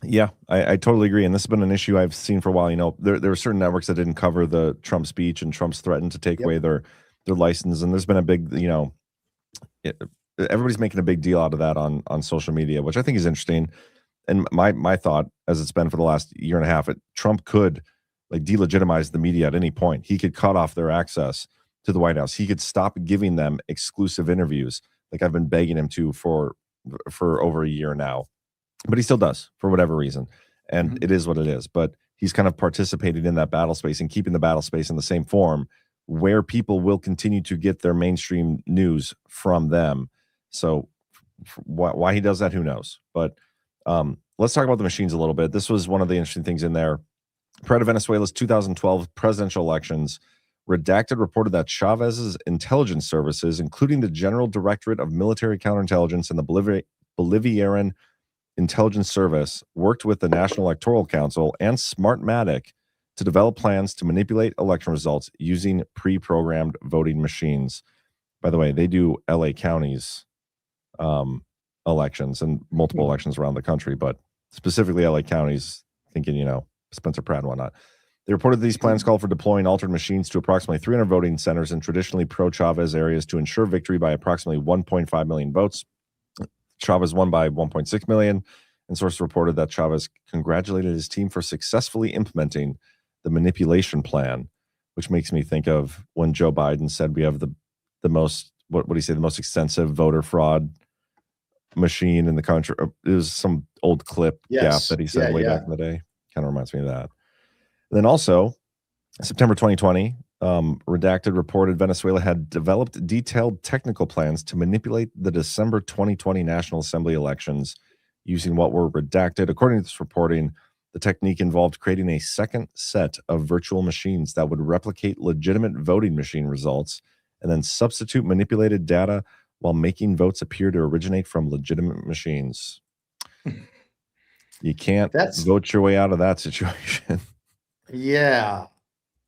Yeah, I totally agree. And this has been an issue I've seen for a while. There are certain networks that didn't cover the Trump speech, and Trump's threatened to take away their license. And there's been a big, everybody's making a big deal out of that on social media, which I think is interesting. And my thought, as it's been for the last year and a half, Trump could like delegitimize the media at any point. He could cut off their access to the White House. He could stop giving them exclusive interviews, like I've been begging him to for over a year now. But he still does, for whatever reason. And it is what it is. But he's kind of participating in that battle space and keeping the battle space in the same form where people will continue to get their mainstream news from them. So why he does that, who knows? But let's talk about the machines a little bit. This was one of the interesting things in there. Prior to Venezuela's 2012 presidential elections, Redacted reported that Chavez's intelligence services, including the General Directorate of Military Counterintelligence and the Bolivarian Intelligence Service, worked with the National Electoral Council and Smartmatic to develop plans to manipulate election results using pre-programmed voting machines. By the way, they do LA counties elections and multiple elections around the country, but specifically LA counties, thinking, Spencer Pratt and whatnot. They reported these plans call for deploying altered machines to approximately 300 voting centers in traditionally pro-Chavez areas to ensure victory by approximately 1.5 million votes. Chavez won by 1.6 million, and sources reported that Chavez congratulated his team for successfully implementing the manipulation plan, which makes me think of when Joe Biden said we have the most, what did he say, the most extensive voter fraud machine in the country. It was some old clip gaffe that he said way back in the day. Kind of reminds me of that. And then also, September 2020, Redacted reported Venezuela had developed detailed technical plans to manipulate the December 2020 National Assembly elections using what were redacted. According to this reporting, The technique involved creating a second set of virtual machines that would replicate legitimate voting machine results and then substitute manipulated data while making votes appear to originate from legitimate machines. You can't vote your way out of that situation. Yeah.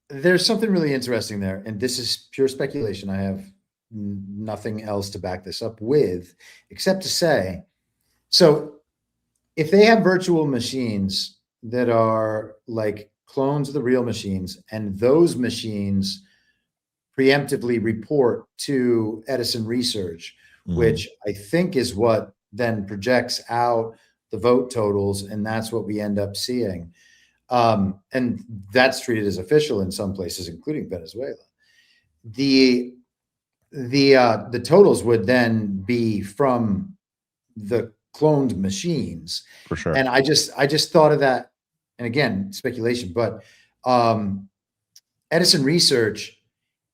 There's something really interesting there. And this is pure speculation. I have nothing else to back this up with, except to say, so if they have virtual machines that are like clones of the real machines, and those machines preemptively report to Edison Research, which I think is what then projects out the vote totals, and that's what we end up seeing. And that's treated as official in some places, including Venezuela. The totals would then be from the cloned machines. For sure. And I just thought of that, and again, speculation, but Edison Research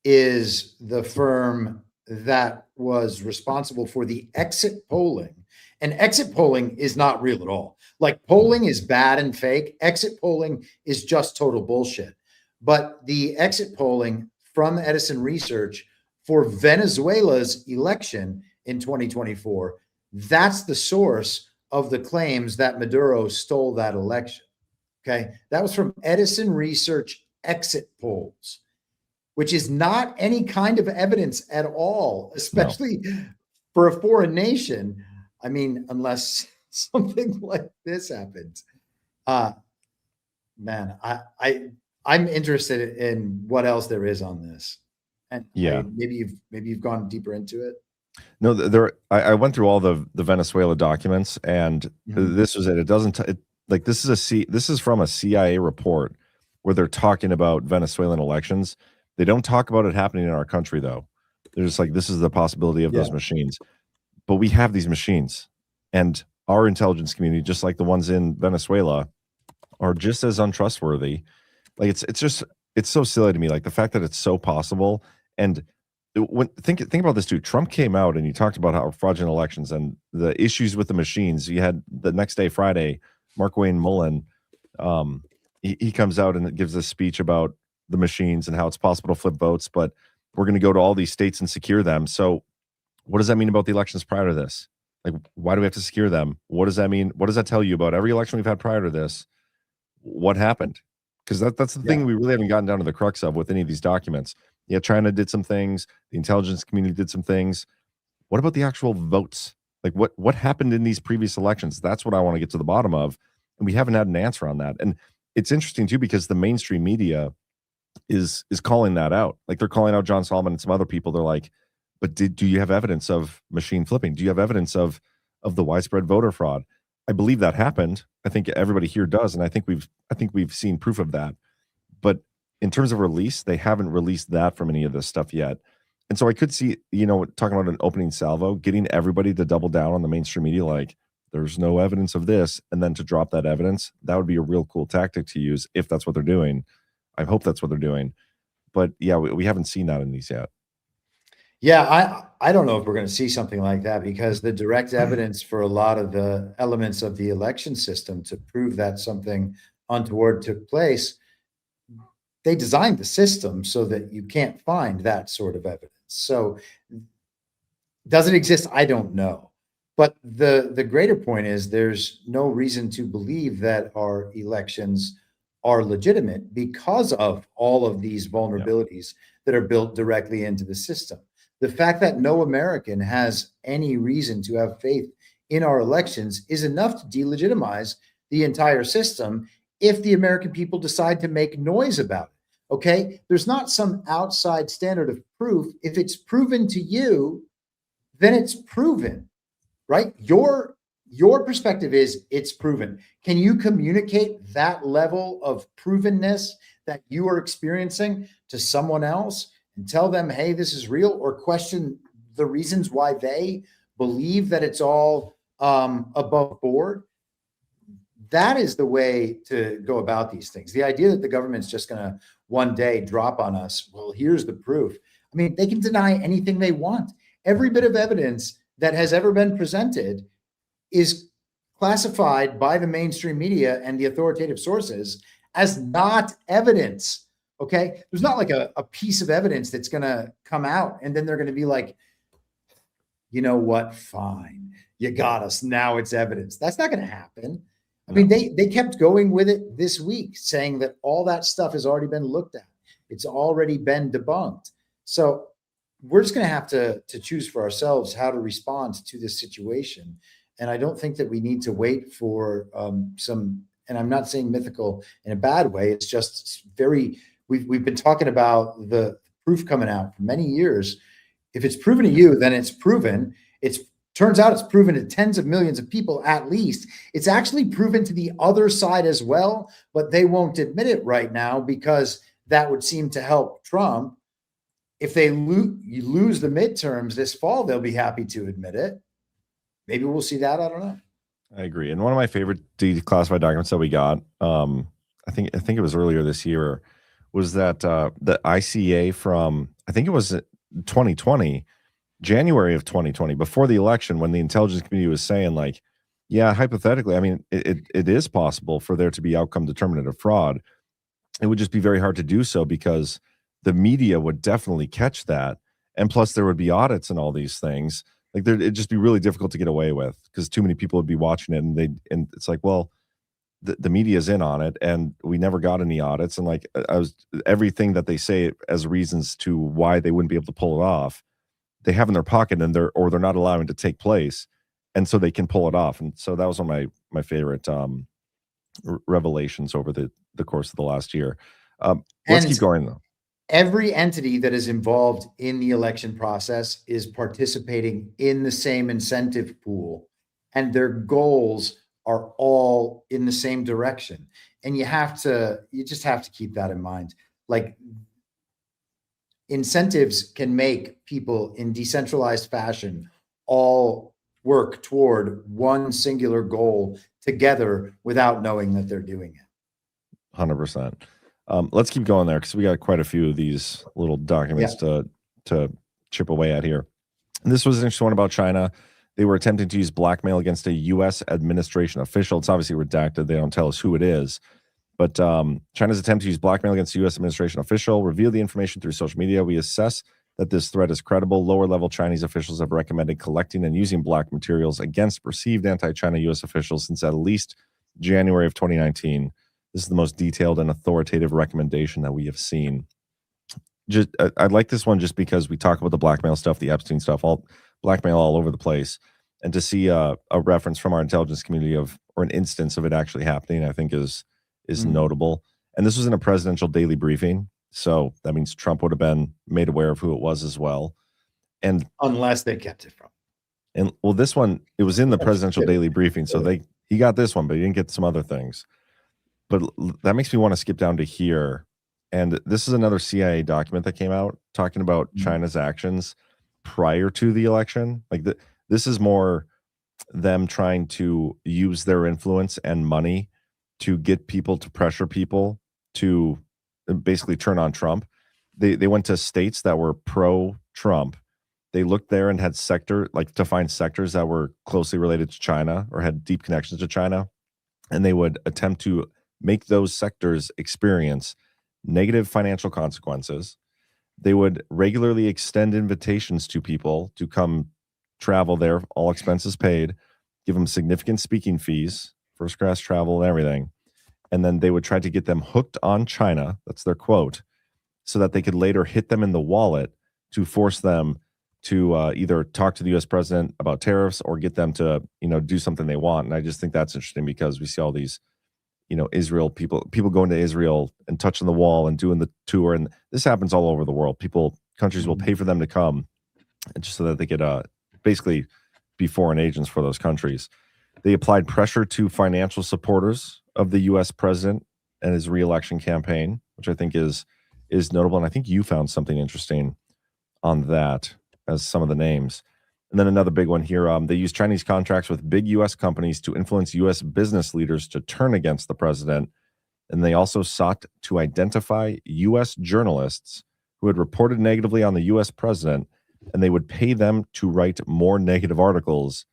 is the firm that was responsible for the exit polling. And exit polling is not real at all. Like, polling is bad and fake. Exit polling is just total bullshit. But the exit polling from Edison Research for Venezuela's election in 2024, that's the source of the claims that Maduro stole that election. Okay. That was from Edison Research exit polls, which is not any kind of evidence at all, especially for a foreign nation. I mean, unless something like this happens. Man, I'm interested in what else there is on this. And maybe you've gone deeper into it. No, I went through all the Venezuela documents, and this was it. It doesn't like this is from a CIA report where they're talking about Venezuelan elections. They don't talk about it happening in our country, though. They're just like, this is the possibility of those machines. But we have these machines, and our intelligence community, just like the ones in Venezuela, are just as untrustworthy. Like, it's so silly to me. Like, the fact that it's so possible. And think about this, dude. Trump came out and he talked about how fraudulent elections and the issues with the machines. You had the next day, Friday, Mark Wayne Mullen, he comes out and gives this speech about the machines and how it's possible to flip votes, but we're going to go to all these states and secure them. So what does that mean about the elections prior to this? Like, why do we have to secure them? What does that mean? What does that tell you about every election we've had prior to this? What happened? Because that's the thing we really haven't gotten down to the crux of with any of these documents. Yeah, China did some things. The intelligence community did some things. What about the actual votes? Like, what happened in these previous elections? That's what I want to get to the bottom of. And we haven't had an answer on that. And it's interesting, too, because the mainstream media is calling that out. Like, they're calling out John Solomon and some other people. They're like, but do you have evidence of machine flipping? Do you have evidence of the widespread voter fraud? I believe that happened. I think everybody here does, and I think we've seen proof of that. But in terms of release, they haven't released that from any of this stuff yet. And so I could see, talking about an opening salvo, getting everybody to double down on the mainstream media, like, there's no evidence of this, and then to drop that evidence. That would be a real cool tactic to use if that's what they're doing. I hope that's what they're doing. But yeah, we haven't seen that in these yet. Yeah, I don't know if we're going to see something like that, because the direct evidence for a lot of the elements of the election system to prove that something untoward took place, they designed the system so that you can't find that sort of evidence. So does it exist? I don't know. But the greater point is there's no reason to believe that our elections are legitimate because of all of these vulnerabilities that are built directly into the system. The fact that no American has any reason to have faith in our elections is enough to delegitimize the entire system if the American people decide to make noise about it. Okay? There's not some outside standard of proof. If it's proven to you, then it's proven, right? Your perspective is it's proven. Can you communicate that level of provenness that you are experiencing to someone else and tell them, hey, this is real, or question the reasons why they believe that it's all above board? That is the way to go about these things. The idea that the government's just going to one day drop on us, well, here's the proof. I mean, they can deny anything they want. Every bit of evidence that has ever been presented is classified by the mainstream media and the authoritative sources as not evidence. Okay. There's not like a piece of evidence that's going to come out and then they're going to be like, you know what? Fine. You got us. Now it's evidence. That's not going to happen. I mean, they kept going with it this week, saying that all that stuff has already been looked at. It's already been debunked. So we're just going to have to choose for ourselves how to respond to this situation. And I don't think that we need to wait for some, and I'm not saying mythical in a bad way. It's just very, we've been talking about the proof coming out for many years. If it's proven to you, then it's proven. Turns out it's proven to tens of millions of people at least. It's actually proven to the other side as well, but they won't admit it right now because that would seem to help Trump. If they lose the midterms this fall, they'll be happy to admit it. Maybe we'll see that. I don't know. I agree. And one of my favorite declassified documents that we got, I think it was earlier this year, was that the ICA from, I think it was 2020, January of 2020, before the election, when the intelligence community was saying like, yeah, hypothetically, I mean, it is possible for there to be outcome determinative fraud. It would just be very hard to do so because the media would definitely catch that. And plus there would be audits and all these things. Like it'd just be really difficult to get away with because too many people would be watching it and it's like, well, the media's in on it and we never got any audits. And like everything that they say as reasons to why they wouldn't be able to pull it off, they have in their pocket and they're not allowing it to take place. And so they can pull it off. And so that was one of my favorite revelations over the course of the last year. Let's keep going though. Every entity that is involved in the election process is participating in the same incentive pool and their goals are all in the same direction. And you just have to keep that in mind. Like incentives can make people in decentralized fashion all work toward one singular goal together without knowing that they're doing it. 100%. Let's keep going there because we got quite a few of these little documents to chip away at here. And this was an interesting one about China. They were attempting to use blackmail against a U.S. administration official. It's obviously redacted. They don't tell us who it is. But China's attempt to use blackmail against a U.S. administration official revealed the information through social media. We assess that this threat is credible. Lower-level Chinese officials have recommended collecting and using black materials against perceived anti-China U.S. officials since at least January of 2019. This is the most detailed and authoritative recommendation that we have seen. I like this one just because we talk about the blackmail stuff, the Epstein stuff, all blackmail all over the place. And to see a reference from our intelligence community or an instance of it actually happening, I think is notable. And this was in a presidential daily briefing. So that means Trump would have been made aware of who it was as well. And unless they kept it from. And well, this one, it was in the presidential daily briefing. So he got this one, but he didn't get some other things. But that makes me want to skip down to here. And this is another CIA document that came out talking about China's actions prior to the election. Like this is more them trying to use their influence and money to get people to pressure people to basically turn on Trump. They went to states that were pro-Trump. They looked there and had to find sectors that were closely related to China or had deep connections to China. And they would attempt to make those sectors experience negative financial consequences. They would regularly extend invitations to people to come travel there, all expenses paid, give them significant speaking fees, first class travel and everything. And then they would try to get them hooked on China, that's their quote, so that they could later hit them in the wallet to force them to either talk to the U.S. president about tariffs or get them to, do something they want. And I just think that's interesting because we see all these, Israel people going to Israel and touching the wall and doing the tour. And this happens all over the world. Countries will pay for them to come just so that they could basically be foreign agents for those countries. They applied pressure to financial supporters of the U.S. president and his re-election campaign, which I think is notable. And I think you found something interesting on that as some of the names. And then another big one here, they use Chinese contracts with big U.S. companies to influence U.S. business leaders to turn against the president. And they also sought to identify U.S. journalists who had reported negatively on the U.S. president, and they would pay them to write more negative articles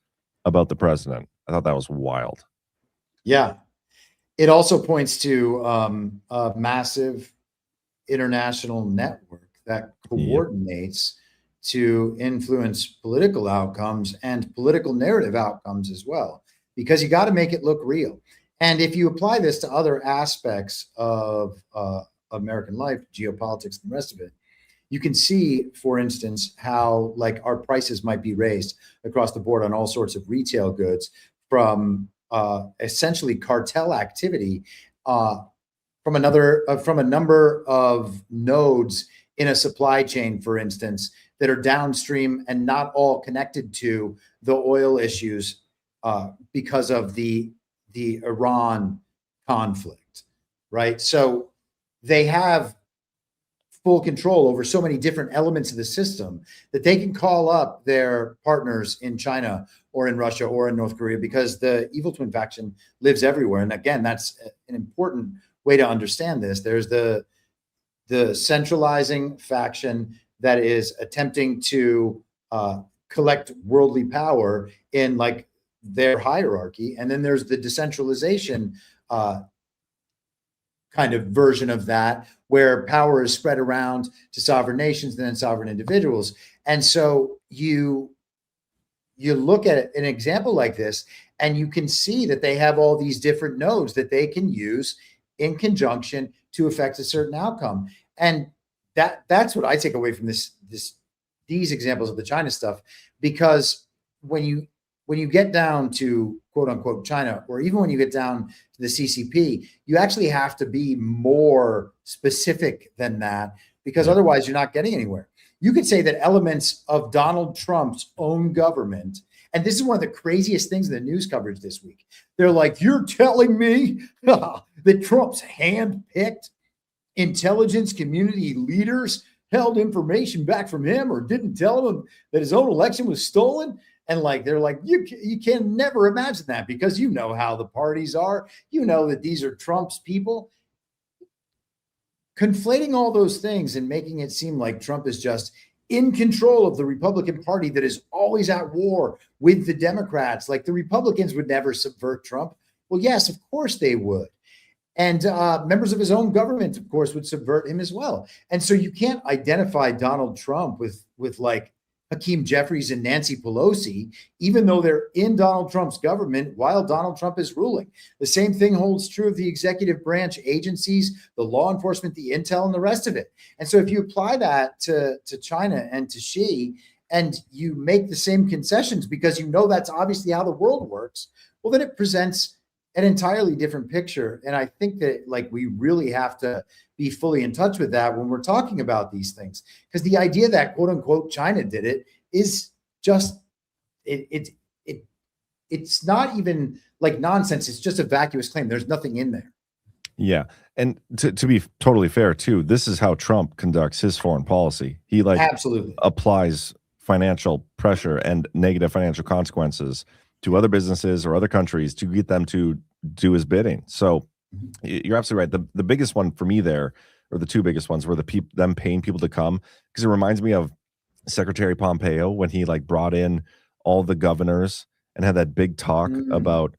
about the president. I thought that was wild. Yeah. It also points to a massive international network that coordinates to influence political outcomes and political narrative outcomes as well, because you got to make it look real. And if you apply this to other aspects of American life, geopolitics, and the rest of it, you can see, for instance, how like our prices might be raised across the board on all sorts of retail goods from essentially cartel activity from a number of nodes in a supply chain, for instance, that are downstream and not all connected to the oil issues because of the Iran conflict, right? So they have full control over so many different elements of the system that they can call up their partners in China or in Russia or in North Korea, because the evil twin faction lives everywhere. And again, that's an important way to understand this. There's the centralizing faction that is attempting to collect worldly power in like their hierarchy. And then there's the decentralization kind of version of that, where power is spread around to sovereign nations and then sovereign individuals. And so you look at an example like this, and you can see that they have all these different nodes that they can use in conjunction to affect a certain outcome. And that's what I take away from these examples of the China stuff, because when you get down to quote unquote China, or even when you get down to the CCP, you actually have to be more specific than that, because otherwise you're not getting anywhere. You could say that elements of Donald Trump's own government, and this is one of the craziest things in the news coverage this week. They're like, you're telling me that Trump's handpicked intelligence community leaders held information back from him or didn't tell him that his own election was stolen? And like, they're like, you can never imagine that, because you know how the parties are. You know that these are Trump's people. Conflating all those things and making it seem like Trump is just in control of the Republican Party that is always at war with the Democrats. Like the Republicans would never subvert Trump. Well, yes, of course they would. And members of his own government, of course, would subvert him as well. And so you can't identify Donald Trump with like Hakeem Jeffries and Nancy Pelosi, even though they're in Donald Trump's government while Donald Trump is ruling. The same thing holds true of the executive branch agencies, the law enforcement, the intel, and the rest of it. And so if you apply that to China and to Xi, and you make the same concessions because you know that's obviously how the world works, well, then it presents an entirely different picture. And I think that like we really have to be fully in touch with that when we're talking about these things, because the idea that quote unquote China did it is just it's not even like nonsense. It's just a vacuous claim. There's nothing in there. Yeah. And to be totally fair too, this is how Trump conducts his foreign policy. He like absolutely applies financial pressure and negative financial consequences to other businesses or other countries to get them to do his bidding. So you're absolutely right. The biggest one for me there, or the two biggest ones, were them paying people to come, because it reminds me of Secretary Pompeo when he like brought in all the governors and had that big talk about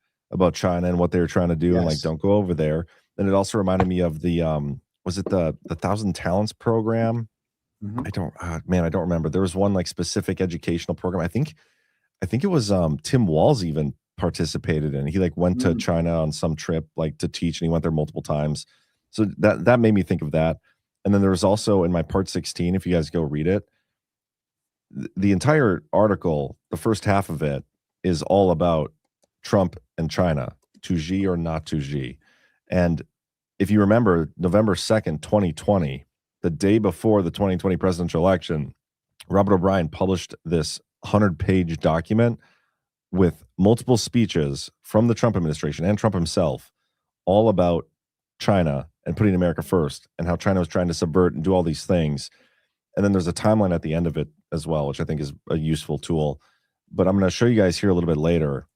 China and what they were trying to do, and like don't go over there. And it also reminded me of the was it the 1,000 Talents program? I don't remember. There was one like specific educational program. I think it was Tim Walz even participated in. He like went to China on some trip like to teach, and he went there multiple times. So that made me think of that. And then there was also in my part 16, if you guys go read it, the entire article, the first half of it is all about Trump and China, to Xi or not to Xi. And if you remember, November 2nd, 2020, the day before the 2020 presidential election, Robert O'Brien published this 100-page document with multiple speeches from the Trump administration and Trump himself, all about China and putting America first, and how China was trying to subvert and do all these things. And then there's a timeline at the end of it as well, which I think is a useful tool. But I'm going to show you guys here a little bit later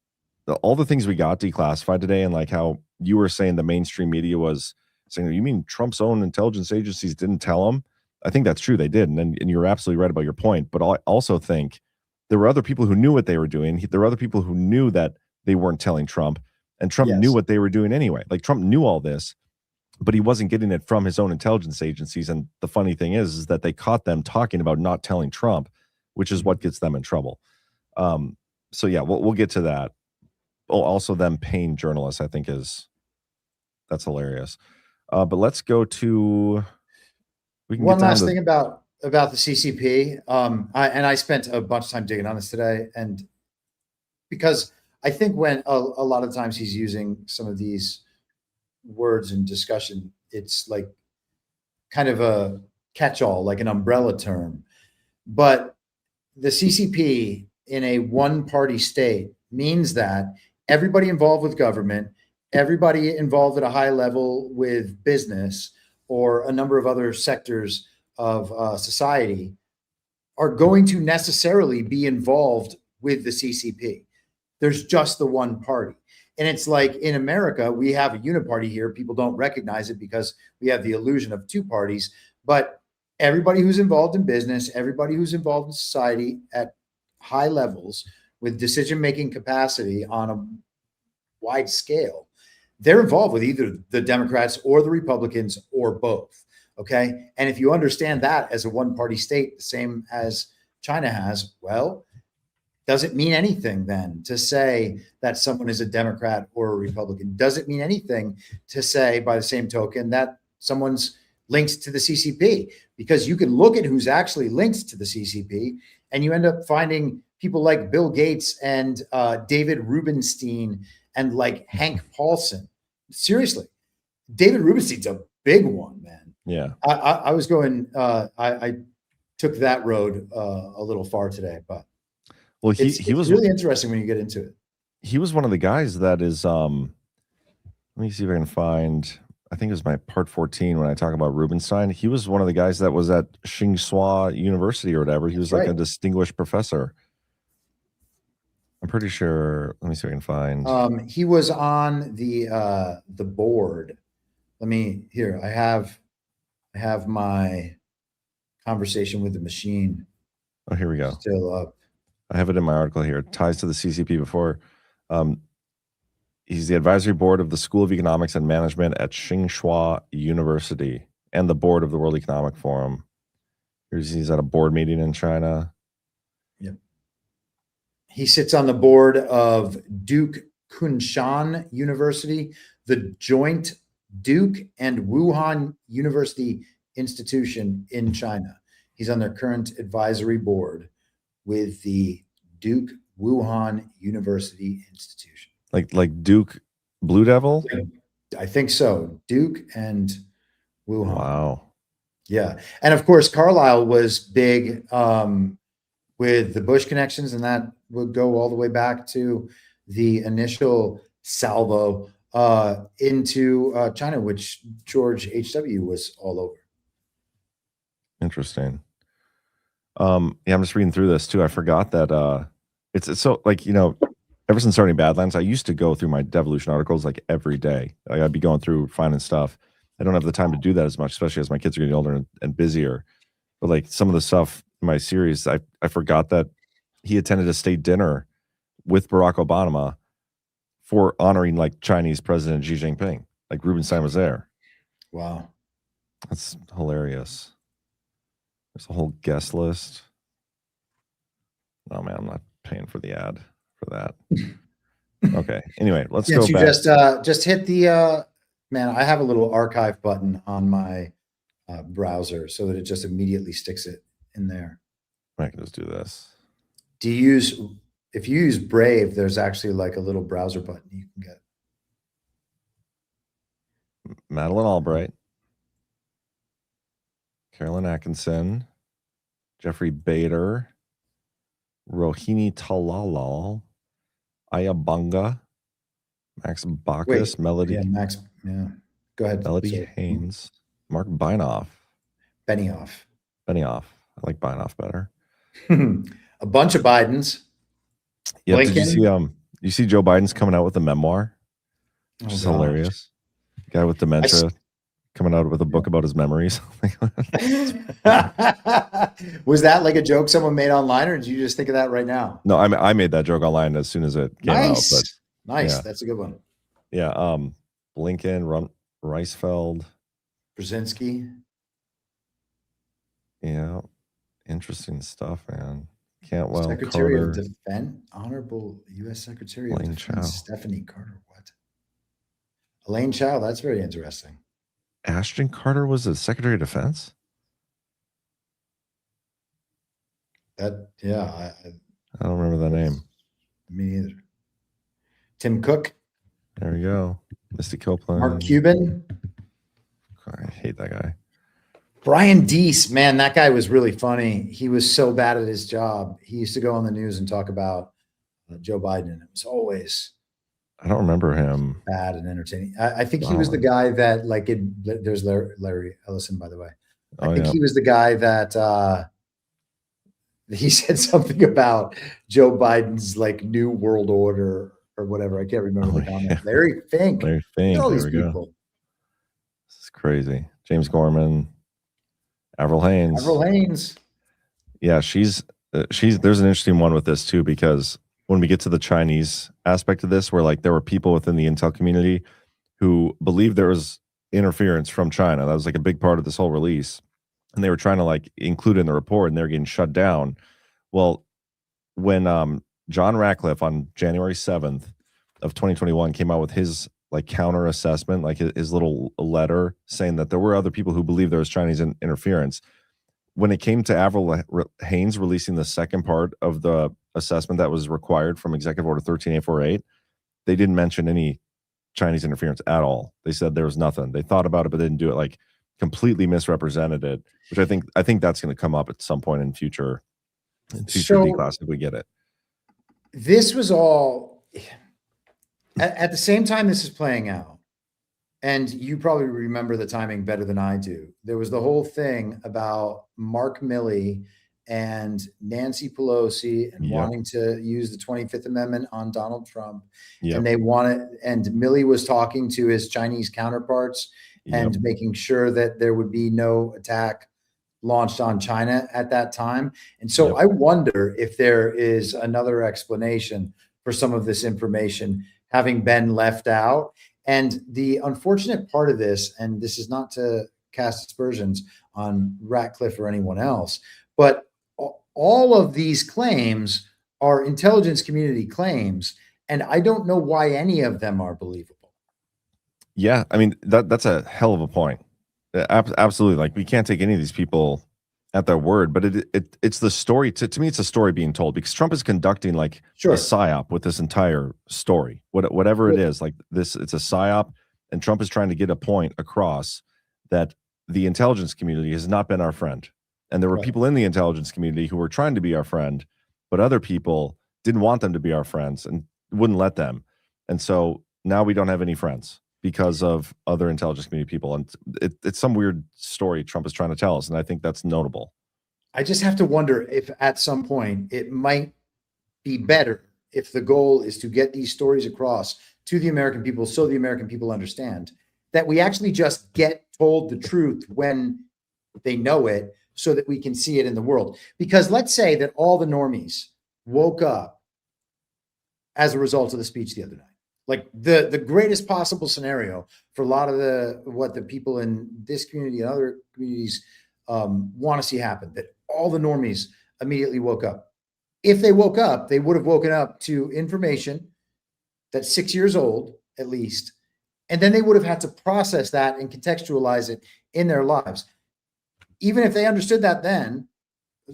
all the things we got declassified today, and like how you were saying the mainstream media was saying, you mean Trump's own intelligence agencies didn't tell him? I think that's true. They did. And you're absolutely right about your point. But I also think there were other people who knew what they were doing. There were other people who knew that they weren't telling Trump, and Trump Yes. knew what they were doing anyway. Like Trump knew all this, but he wasn't getting it from his own intelligence agencies. And the funny thing is that they caught them talking about not telling Trump, which is what gets them in trouble. So yeah, we'll get to that. Oh, also them paying journalists, I think that's hilarious. But let's go to one last thing about the CCP. I spent a bunch of time digging on this today, and because I think when a lot of times he's using some of these words in discussion, it's like kind of a catch-all, like an umbrella term. But the CCP in a one-party state means that everybody involved with government, everybody involved at a high level with business or a number of other sectors of society are going to necessarily be involved with the CCP. There's just the one party. And it's like in America, we have a uniparty here. People don't recognize it because we have the illusion of two parties. But everybody who's involved in business, everybody who's involved in society at high levels with decision-making capacity on a wide scale, they're involved with either the Democrats or the Republicans or both. Okay. And if you understand that as a one-party state, the same as China has, well, does it mean anything then to say that someone is a Democrat or a Republican? Does it mean anything to say, by the same token, that someone's linked to the CCP? Because you can look at who's actually linked to the CCP, and you end up finding people like Bill Gates and David Rubenstein and like Hank Paulson. Seriously, David Rubenstein's a big one, man. Yeah, I was going. I took that road a little far today, but. Well, he was really interesting when you get into it. He was one of the guys that is. Let me see if I can find. I think it was my part 14 when I talk about Rubenstein. He was one of the guys that was at Tsinghua University or whatever. He was like a distinguished professor. I'm pretty sure. Let me see if I can find. He was on the board. Let me here. I have my conversation with the machine. Oh, here we go. Still up. I have it in my article here. It ties to the CCP before. He's the advisory board of the School of Economics and Management at Tsinghua University and the board of the World Economic Forum. He's at a board meeting in China. Yep. He sits on the board of Duke Kunshan University, the joint Duke and Wuhan University institution in China. He's on their current advisory board with the Duke Wuhan University institution. Like Duke Blue Devil? I think so. Duke and Wuhan. Wow. Yeah. And of course, Carlisle was big with the Bush connections, and that would go all the way back to the initial salvo into China, which George H.W. was all over. Interesting. Yeah, I'm just reading through this too. I forgot that it's so like, ever since starting Badlands, I used to go through my Devolution articles like every day. Like I'd be going through finding stuff. I don't have the time to do that as much, especially as my kids are getting older and busier. But like some of the stuff in my series, I forgot that he attended a state dinner with Barack Obama for honoring like Chinese President Xi Jinping. Like Rubenstein was there. Wow. That's hilarious. There's a whole guest list. Oh man, I'm not paying for the ad for that. Okay. Anyway, let's go back. Just hit the man. I have a little archive button on my browser so that it just immediately sticks it in there. I can just do this. If you use Brave, there's actually like a little browser button you can get. Madeleine Albright, Carolyn Atkinson, Jeffrey Bader, Rohini Talal, Ayabunga, Max Bacchus, Melody. Yeah, Max. Yeah. Go ahead. Melody Haynes, Mark Beinoff. Benioff. I like Beinoff better. A bunch of Bidens. Yeah, Lincoln. did you see Joe Biden's coming out with a memoir? Which is hilarious. Guy with dementia coming out with a book about his memories. Was that like a joke someone made online, or did you just think of that right now? No, I made that joke online as soon as it came out. But Nice. Yeah. That's a good one. Yeah. Blinken, Reisfeld. Brzezinski. Yeah. Interesting stuff, man. Cantwell, Secretary Carter. of Defense, Honorable U.S. Secretary of Elaine Defense, Chao. Stephanie Carter. What? Elaine Chao. That's very interesting. Ashton Carter was the Secretary of Defense? I don't remember that name. Me neither. Tim Cook. There we go. Misty Copeland. Mark Cuban. I hate that guy. Brian Deese, man, that guy was really funny. He was so bad at his job. He used to go on the news and talk about Joe Biden. It was always I don't remember him. bad and entertaining. I think he was the guy that there's Larry Ellison, by the way. I think he was the guy that he said something about Joe Biden's like new world order or whatever. I can't remember the comment. Yeah. Larry Fink. Larry Fink. All There these we go. people. This is crazy. James Gorman. Avril Haines. Avril Haines. Yeah, she's there's an interesting one with this too, because when we get to the Chinese aspect of this, where like there were people within the intel community who believed there was interference from China. That was like a big part of this whole release. And they were trying to like include it in the report and they're getting shut down. Well, when John Ratcliffe on January 7th of 2021 came out with his like counter assessment, like his little letter saying that there were other people who believed there was Chinese interference. When it came to Avril Haines releasing the second part of the assessment that was required from Executive Order 13848, they didn't mention any Chinese interference at all. They said there was nothing. They thought about it, but they didn't do it. Like completely misrepresented it, which I think that's going to come up at some point in future declass if we get it. This was all at the same time this is playing out, and you probably remember the timing better than I do. There was the whole thing about Mark Milley and Nancy Pelosi and wanting to use the 25th Amendment on Donald Trump. And they and Milley was talking to his Chinese counterparts and making sure that there would be no attack launched on China at that time. And so I wonder if there is another explanation for some of this information having been left out. And the unfortunate part of this, and this is not to cast aspersions on Ratcliffe or anyone else, but all of these claims are intelligence community claims, and I don't know why any of them are believable. Yeah, I mean, that's a hell of a point. Absolutely. Like, we can't take any of these people at their word, but it's the story. To me, it's a story being told, because Trump is conducting like a psyop with this entire story. Whatever it is, like this, it's a psyop, and Trump is trying to get a point across that the intelligence community has not been our friend. And there were people in the intelligence community who were trying to be our friend, but other people didn't want them to be our friends and wouldn't let them. And so now we don't have any friends because of other intelligence community people. And it's some weird story Trump is trying to tell us. And I think that's notable. I just have to wonder if at some point it might be better if the goal is to get these stories across to the American people so the American people understand that we actually just get told the truth when they know it, so that we can see it in the world. Because let's say that all the normies woke up as a result of the speech the other night. Like the greatest possible scenario for a lot of what the people in this community and other communities want to see happen, that all the normies immediately woke up. If they woke up, they would have woken up to information that's 6 years old, at least, and then they would have had to process that and contextualize it in their lives. Even if they understood that then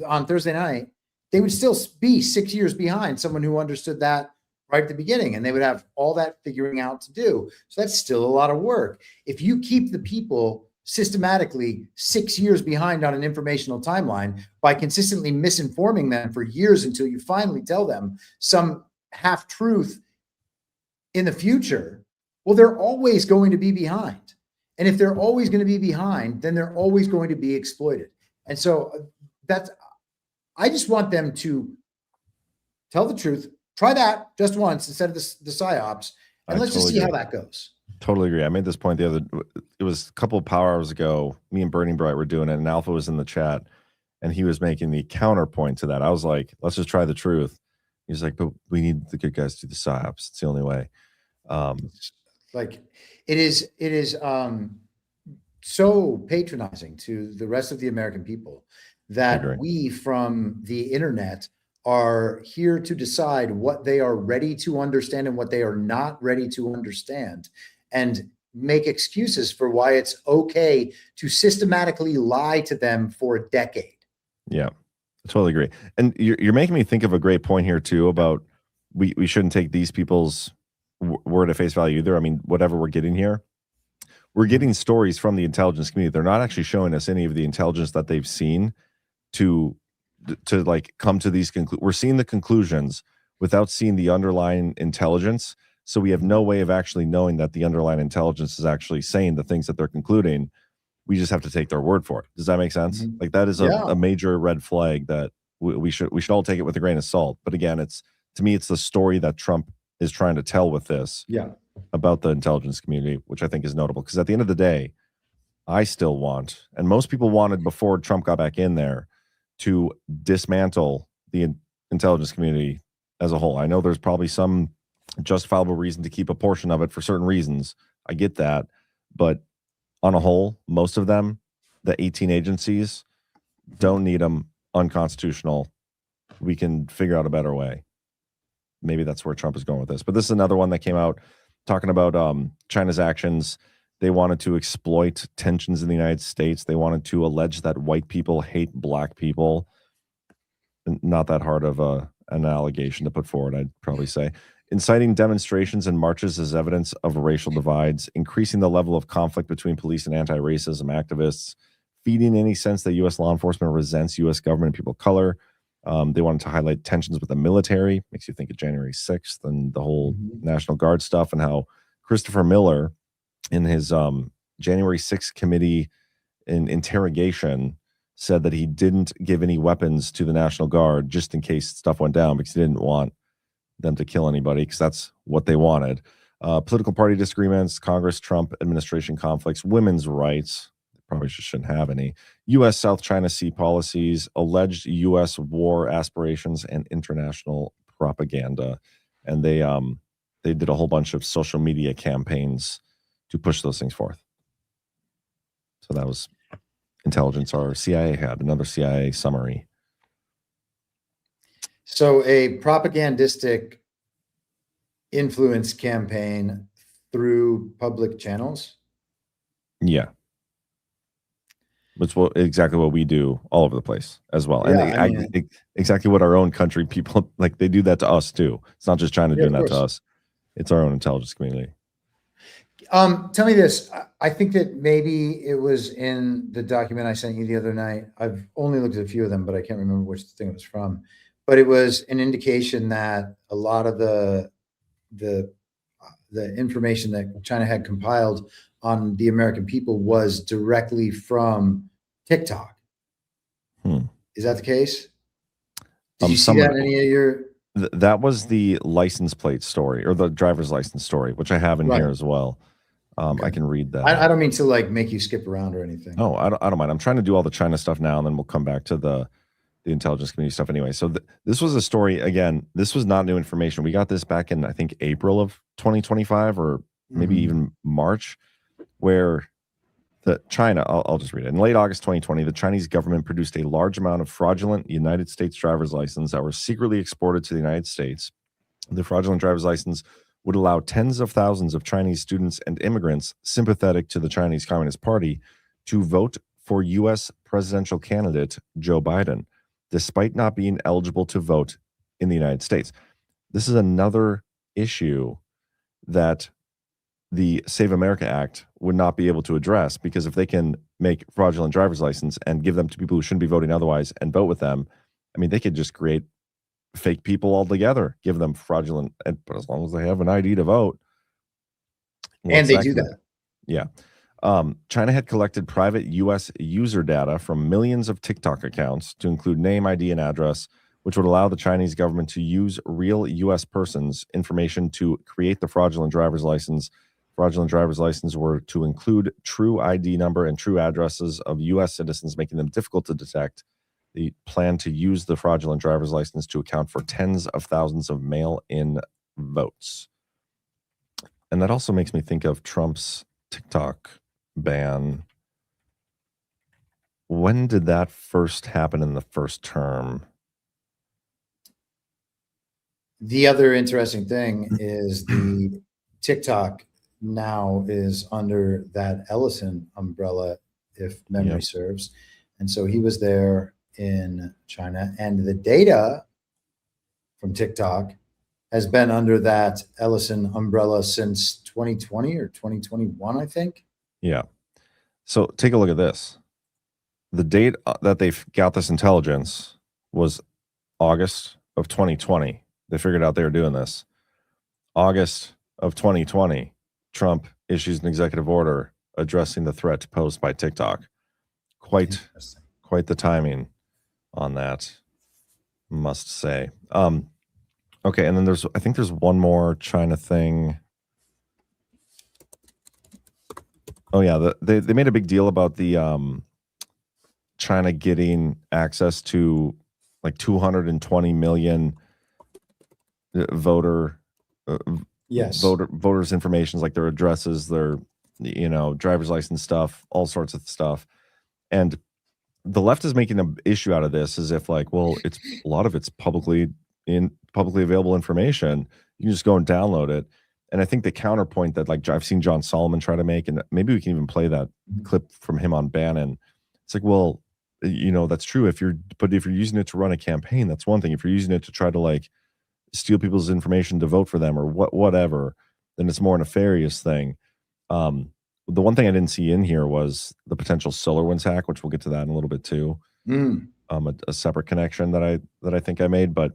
on Thursday night, they would still be 6 years behind someone who understood that right at the beginning, and they would have all that figuring out to do. So that's still a lot of work. If you keep the people systematically 6 years behind on an informational timeline by consistently misinforming them for years until you finally tell them some half truth in the future, well, they're always going to be behind. And if they're always going to be behind, then they're always going to be exploited. And so I just want them to tell the truth. Try that just once instead of the psyops, and let's just see how that goes. Totally agree. I made this point it was a couple of power hours ago. Me and Burning Bright were doing it, and Alpha was in the chat, and he was making the counterpoint to that. I was like, let's just try the truth. He's like, but we need the good guys to do the psyops. It's the only way. Like it is so patronizing to the rest of the American people that we from the internet are here to decide what they are ready to understand and what they are not ready to understand, and make excuses for why it's okay to systematically lie to them for a decade. Yeah, I totally agree. And you're making me think of a great point here too about we shouldn't take these people's word at face value either. I mean, whatever we're getting here, we're getting stories from the intelligence community. They're not actually showing us any of the intelligence that they've seen to like come to these conclusions. We're seeing the conclusions without seeing the underlying intelligence. So we have no way of actually knowing that the underlying intelligence is actually saying the things that they're concluding. We just have to take their word for it. Does that make sense? Mm-hmm. Like that is a major red flag that we should all take it with a grain of salt. But again, to me, it's the story that Trump is trying to tell with this about the intelligence community, which I think is notable. Because at the end of the day, I still want, and most people wanted before Trump got back in there, to dismantle the intelligence community as a whole. I know there's probably some justifiable reason to keep a portion of it for certain reasons. I get that. But on a whole, most of them, the 18 agencies, don't need them, unconstitutional. We can figure out a better way. Maybe that's where Trump is going with this. But this is another one that came out talking about China's actions. They wanted to exploit tensions in the United States. They wanted to allege that white people hate black people. Not that hard of an allegation to put forward, I'd probably say. Inciting demonstrations and marches as evidence of racial divides, increasing the level of conflict between police and anti-racism activists, feeding any sense that U.S. law enforcement resents U.S. government and people of color. They wanted to highlight tensions with the military. Makes you think of January 6th and the whole National Guard stuff, and how Christopher Miller, in his January 6th committee interrogation, said that he didn't give any weapons to the National Guard just in case stuff went down, because he didn't want them to kill anybody, because that's what they wanted. Political party disagreements, Congress, Trump administration conflicts, women's rights. Probably just shouldn't have any. U.S. South China Sea policies, alleged U.S. war aspirations, and international propaganda. And they did a whole bunch of social media campaigns to push those things forth. So that was intelligence. Our CIA had another CIA summary. So a propagandistic influence campaign through public channels? Yeah. It's exactly what we do all over the place as well. Yeah, and exactly what our own country people, like, they do that to us too. It's not just China doing that to us. It's our own intelligence community. Tell me this. I think that maybe it was in the document I sent you the other night. I've only looked at a few of them, but I can't remember which thing it was from. But it was an indication that a lot of the information that China had compiled on the American people was directly from TikTok. Is that the case? Did you see that in any of your... That was the license plate story, or the driver's license story, which I have in here as well. I can read that. I don't mean to like make you skip around or anything. No, I don't mind. I'm trying to do all the China stuff now, and then we'll come back to the intelligence community stuff anyway. So this was a story, again, this was not new information. We got this back in, I think, April of 2025, or maybe even March, where China, I'll just read it. In late August 2020, the Chinese government produced a large amount of fraudulent United States driver's licenses that were secretly exported to the United States. The fraudulent driver's license would allow tens of thousands of Chinese students and immigrants sympathetic to the Chinese Communist Party to vote for U.S. presidential candidate Joe Biden, despite not being eligible to vote in the United States. This is another issue that the Save America Act would not be able to address, because if they can make fraudulent driver's license and give them to people who shouldn't be voting otherwise and vote with them, I mean, they could just create fake people altogether, give them fraudulent, but as long as they have an ID to vote. And they do that. Yeah. China had collected private U.S. user data from millions of TikTok accounts to include name, ID, and address, which would allow the Chinese government to use real U.S. persons' information to create the fraudulent driver's license. Fraudulent driver's licenses were to include true ID number and true addresses of U.S. citizens, making them difficult to detect. They plan to use the fraudulent driver's license to account for tens of thousands of mail-in votes. And that also makes me think of Trump's TikTok ban. When did that first happen in the first term? The other interesting thing is the TikTok now is under that Ellison umbrella, if memory serves. And so he was there in China, and the data from TikTok has been under that Ellison umbrella since 2020 or 2021, I think. Yeah. So take a look at this. The date that they got this intelligence was August of 2020. They figured out they were doing this. August of 2020, Trump issues an executive order addressing the threat posed by TikTok. Quite the timing on that, must say. Okay, and then I think there's one more China thing. Oh yeah, they made a big deal about the China getting access to like 220 million voters' information, like their addresses, their driver's license stuff, all sorts of stuff. And the left is making an issue out of this as if like, well, it's a lot of it's publicly available information. You can just go and download it. And I think the counterpoint that like I've seen John Solomon try to make, and maybe we can even play that clip from him on Bannon. It's like, well, that's true if you're using it to run a campaign, that's one thing. If you're using it to try to like steal people's information to vote for them or whatever, then it's more a nefarious thing. The one thing I didn't see in here was the potential SolarWinds hack, which we'll get to that in a little bit too. A separate connection that I think I made, but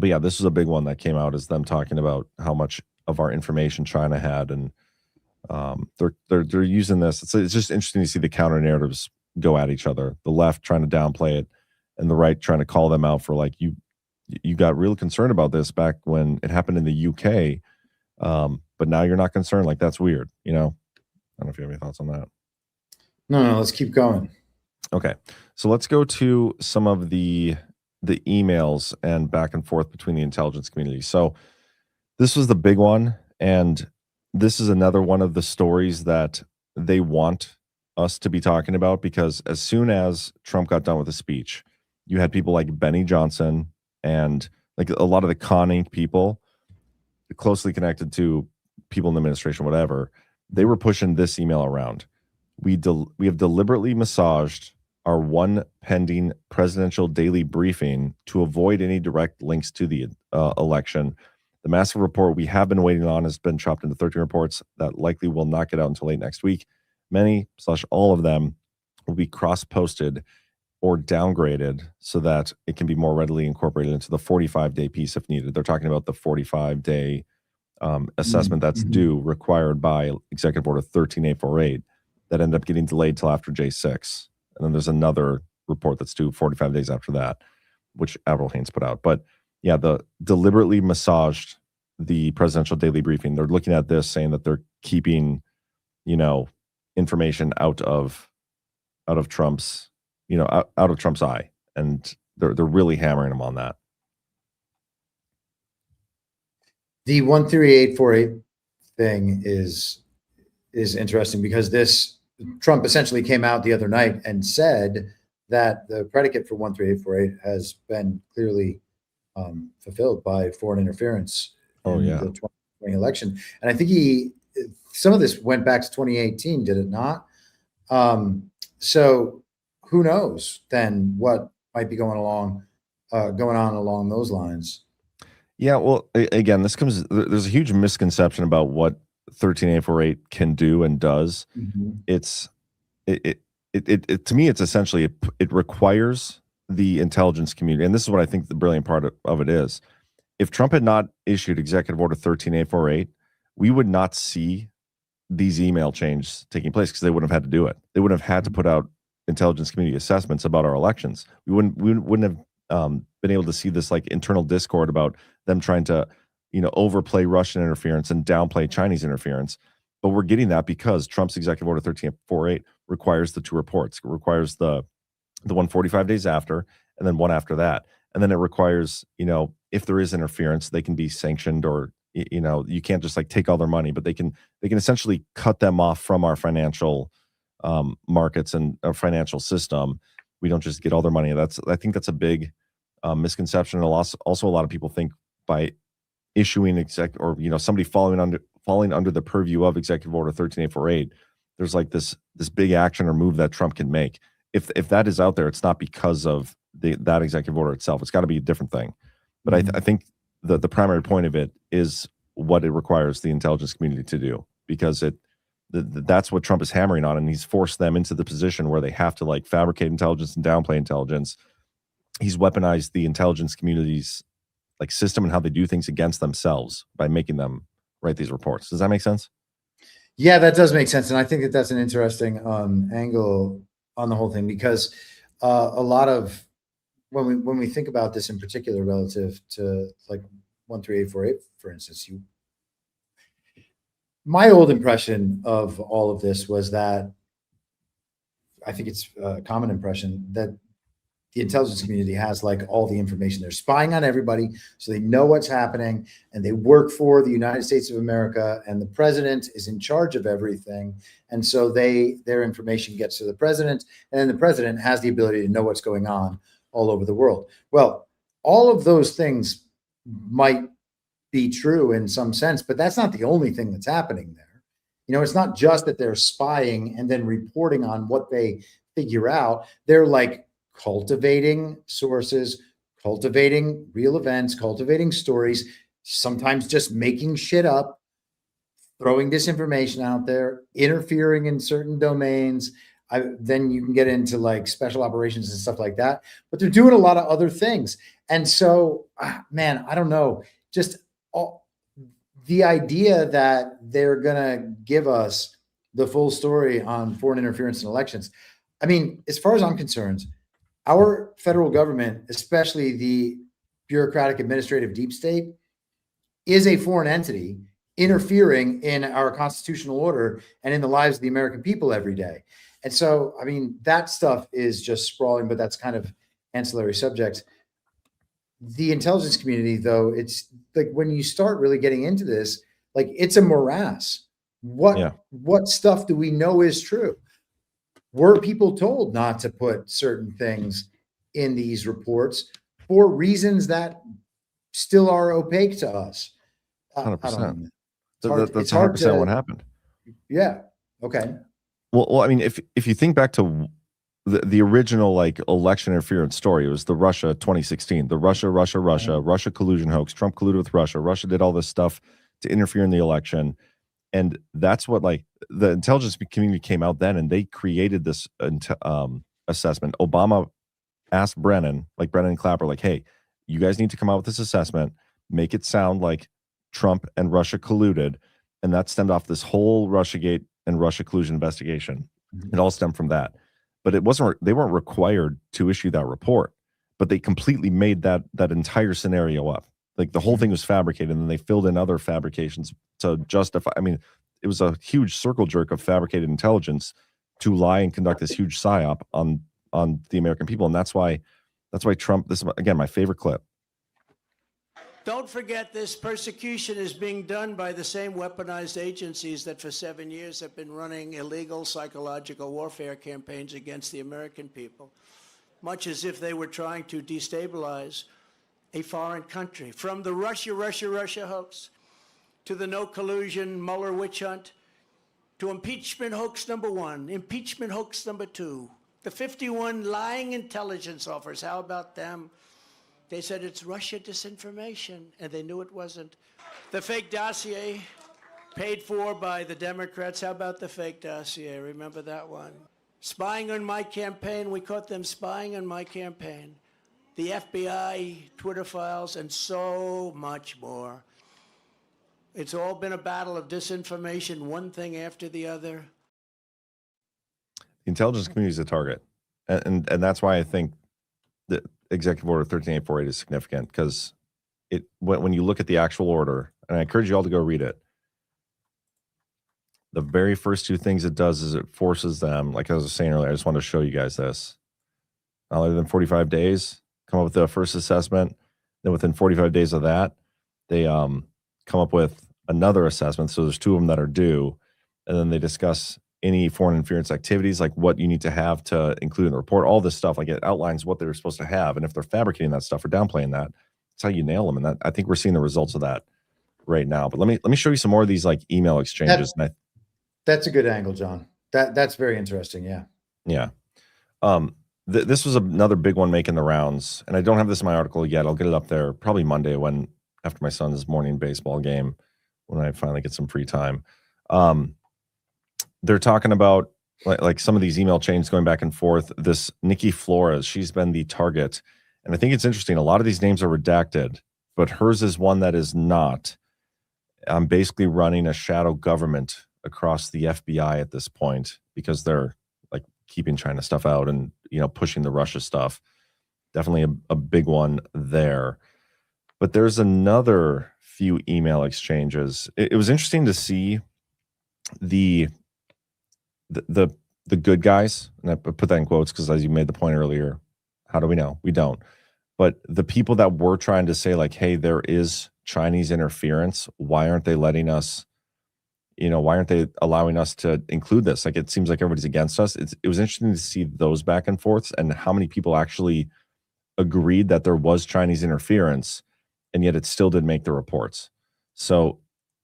yeah, this is a big one that came out, is them talking about how much of our information China had, and they're using this. It's just interesting to see the counter narratives go at each other. The left trying to downplay it, and the right trying to call them out for like you got real concerned about this back when it happened in the UK, but now you're not concerned. Like that's weird, I don't know if you have any thoughts on that. No, let's keep going. Okay, so let's go to some of the emails and back and forth between the intelligence community. So this was the big one, and this is another one of the stories that they want us to be talking about, because as soon as Trump got done with the speech, you had people like Benny Johnson and like a lot of the Con Inc. people closely connected to people in the administration, whatever. They were pushing this email around. We have deliberately massaged our one pending presidential daily briefing to avoid any direct links to the election. The massive report we have been waiting on has been chopped into 13 reports that likely will not get out until late next week. Many/all of them will be cross-posted or downgraded so that it can be more readily incorporated into the 45-day piece if needed. They're talking about the 45-day assessment that's due, required by Executive Order 13848, that ended up getting delayed till after J6. And then there's another report that's due 45 days after that, which Avril Haines put out. But yeah, the deliberately massaged the presidential daily briefing. They're looking at this saying that they're keeping, information out of Trump's, out of Trump's eye. And they're really hammering him on that. The 13848 thing is interesting because Trump essentially came out the other night and said that the predicate for 13848 has been clearly fulfilled by foreign interference in the 2020 election. And I think some of this went back to 2018, did it not? So who knows then what might be going on along those lines. Yeah, well, again, there's a huge misconception about what 13848 can do and does. It's to me, it's essentially it requires the intelligence community, and this is what I think the brilliant part of it is. If Trump had not issued Executive Order 13848, we would not see these email changes taking place because they wouldn't have had to do it. They wouldn't have had to put out intelligence community assessments about our elections. We wouldn't have been able to see this like internal discord about them trying to, overplay Russian interference and downplay Chinese interference. But we're getting that because Trump's Executive Order 13848 requires the two reports. It requires the the one 45 days after, and then one after that. And then it requires, if there is interference, they can be sanctioned, or you can't just like take all their money, but they can essentially cut them off from our financial markets and our financial system. We don't just get all their money. I think that's a big misconception. And also a lot of people think by issuing somebody falling under the purview of Executive Order 13848, there's like this big action or move that Trump can make. If that is out there, it's not because of that executive order itself. It's got to be a different thing. But I think the primary point of it is what it requires the intelligence community to do, because that's what Trump is hammering on, and he's forced them into the position where they have to like fabricate intelligence and downplay intelligence. He's weaponized the intelligence community's like system and how they do things against themselves by making them write these reports. Does that make sense? Yeah, that does make sense. And I think that that's an interesting angle on the whole thing, because a lot of when we think about this in particular relative to like 13848, for instance, my old impression of all of this was that I think it's a common impression that the intelligence community has like all the information. They're spying on everybody, so they know what's happening, and they work for the United States of America, and the president is in charge of everything. And so their information gets to the president, and then the president has the ability to know what's going on all over the world. Well, all of those things might be true in some sense, but that's not the only thing that's happening there. It's not just that they're spying and then reporting on what they figure out. They're like cultivating sources, cultivating real events, cultivating stories, sometimes just making shit up, throwing disinformation out there, interfering in certain domains. Then you can get into like special operations and stuff like that, but they're doing a lot of other things. And so, man, I don't know, just the idea that they're going to give us the full story on foreign interference in elections. I mean, as far as I'm concerned, our federal government, especially the bureaucratic administrative deep state, is a foreign entity interfering in our constitutional order and in the lives of the American people every day. And so, I mean, that stuff is just sprawling, but that's kind of ancillary subjects. The intelligence community, though, it's like when you start really getting into this, like it's a morass. What stuff do we know is true? Were people told not to put certain things in these reports for reasons that still are opaque to us? 100%. That's 100% what happened. Yeah. Okay. Well, I mean, if you think back to the original like election interference story, it was the Russia 2016, the Russia collusion hoax. Trump colluded with Russia. Russia did all this stuff to interfere in the election. And that's what like the intelligence community came out then, and they created this assessment. Obama asked Brennan and Clapper, like, hey, you guys need to come out with this assessment, make it sound like Trump and Russia colluded. And that stemmed off this whole Russiagate and Russia collusion investigation. It all stemmed from that. But they weren't required to issue that report, but they completely made that entire scenario up. Like the whole thing was fabricated, and then they filled in other fabrications to justify. I mean, it was a huge circle jerk of fabricated intelligence to lie and conduct this huge psyop on the American people. And that's why Trump, this is again my favorite clip. Don't forget, this persecution is being done by the same weaponized agencies that for 7 years have been running illegal psychological warfare campaigns against the American people, much as if they were trying to destabilize a foreign country. From the Russia hoax, to the no collusion Mueller witch hunt, to impeachment hoax number 1, impeachment hoax number 2, the 51 lying intelligence offers. How about them? They said it's Russia disinformation, and they knew it wasn't. The fake dossier paid for by the Democrats. How about the fake dossier? Remember that one? Spying on my campaign. We caught them spying on my campaign. The FBI, Twitter files, and so much more. It's all been a battle of disinformation, one thing after the other. The intelligence community is a target. And that's why I think the Executive Order 13848 is significant, because when you look at the actual order, and I encourage you all to go read it, the very first two things it does is it forces them, like I was saying earlier, I just wanted to show you guys this. not later than 45 days, come up with the first assessment. Then within 45 days of that, they come up with another assessment. So there's 2 of them that are due. And then they discuss any foreign interference activities, like what you need to have to include in the report, all this stuff. Like it outlines what they're supposed to have. And if they're fabricating that stuff or downplaying that, that's how you nail them. And that, I think we're seeing the results of that right now. But let me show you some more of these like email exchanges. That's a good angle, John. That's very interesting. Yeah. Yeah. This was another big one making the rounds, and I don't have this in my article yet. I'll get it up there probably Monday after my son's morning baseball game, when I finally get some free time. They're talking about like some of these email chains going back and forth. This Nikki Flores, she's been the target, and I think it's interesting. A lot of these names are redacted, but hers is one that is not. I'm basically running a shadow government across the FBI at this point because they're like keeping China stuff out and, you know, pushing the Russia stuff. Definitely a big one there. But there's another few email exchanges. It was interesting to see the good guys, and I put that in quotes because, as you made the point earlier, how do we know? We don't. But the people that were trying to say like, hey, there is Chinese interference, why aren't they letting us, you know, why aren't they allowing us to include this? Like, it seems like everybody's against us. It was interesting to see those back and forths and how many people actually agreed that there was Chinese interference, and yet it still did make the reports. So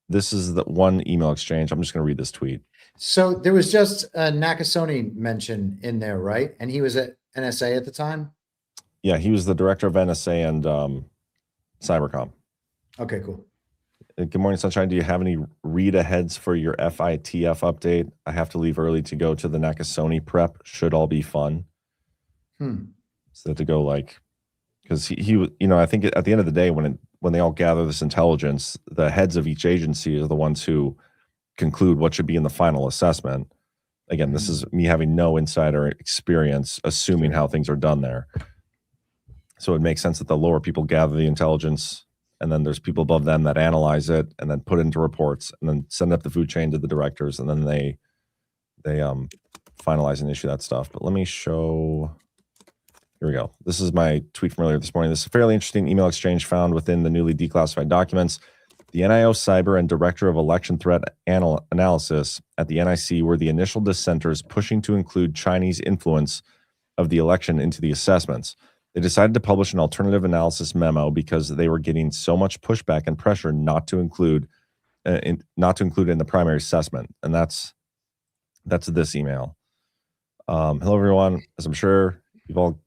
this is the one email exchange. I'm just going to read this tweet. So there was just a Nakasone mention in there, right? And he was at NSA at the time? Yeah, he was the director of NSA and Cybercom. Okay, cool. Good morning, Sunshine. Do you have any read-aheads for your FITF update? I have to leave early to go to the Nakasone prep. Should all be fun. So to go like, because he you know, I think at the end of the day, when they all gather this intelligence, the heads of each agency are the ones who conclude what should be in the final assessment. Again, this is me having no insider experience, assuming how things are done there. So it makes sense that the lower people gather the intelligence, and then there's people above them that analyze it and then put it into reports and then send up the food chain to the directors, and then they finalize and issue that stuff. But let me show. Here we go. This is my tweet from earlier this morning. This is a fairly interesting email exchange found within the newly declassified documents. The NIO Cyber and Director of Election Threat Analysis at the NIC were the initial dissenters pushing to include Chinese influence of the election into the assessments. They decided to publish an alternative analysis memo because they were getting so much pushback and pressure not to include it in the primary assessment. And that's this email. Hello, everyone. As I'm sure you've all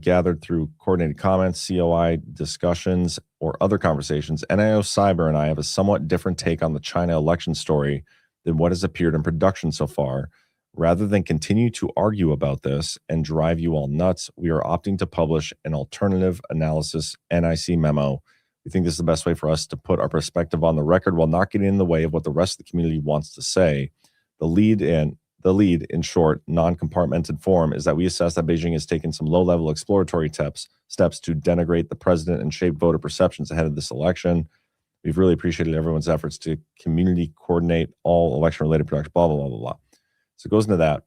gathered through coordinated comments, COI discussions, or other conversations, NIO Cyber and I have a somewhat different take on the China election story than what has appeared in production so far. Rather than continue to argue about this and drive you all nuts, we are opting to publish an alternative analysis NIC memo. We think this is the best way for us to put our perspective on the record while not getting in the way of what the rest of the community wants to say. The lead, in short, non-compartmented form, is that we assess that Beijing has taken some low-level exploratory steps to denigrate the president and shape voter perceptions ahead of this election. We've really appreciated everyone's efforts to community coordinate all election-related products, blah, blah, blah, blah, blah. So it goes into that.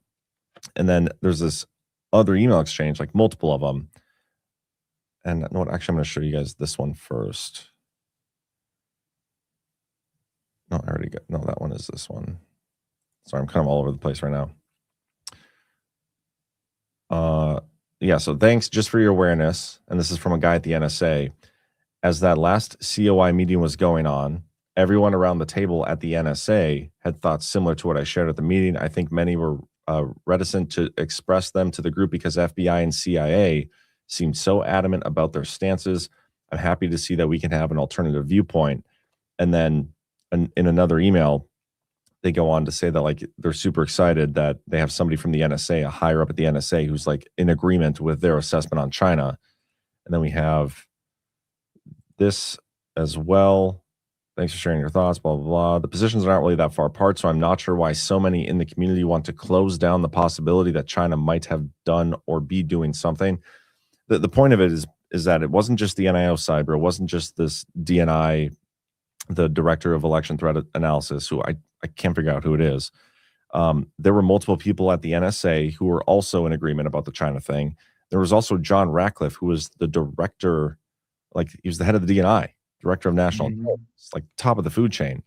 And then there's this other email exchange, like multiple of them. And you know what? Actually, I'm going to show you guys this one first. No, I already got, no, that one is this one. Sorry, I'm kind of all over the place right now. Yeah, so thanks just for your awareness. And this is from a guy at the NSA. As that last COI meeting was going on, everyone around the table at the NSA had thoughts similar to what I shared at the meeting. I think many were reticent to express them to the group because FBI and CIA seemed so adamant about their stances. I'm happy to see that we can have an alternative viewpoint. And then in another email, they go on to say that like they're super excited that they have somebody from the NSA, a higher up at the NSA, who's like in agreement with their assessment on China. And then we have this as well. Thanks for sharing your thoughts, blah, blah, blah. The positions aren't really that far apart, so I'm not sure why so many in the community want to close down the possibility that China might have done or be doing something. The point of it is that it wasn't just the NIO Cyber, it wasn't just this DNI, the Director of Election Threat Analysis, who I can't figure out who it is. There were multiple people at the NSA who were also in agreement about the China thing. There was also John Ratcliffe, who was the director, like he was the head of the DNI, director of national intelligence, like top of the food chain.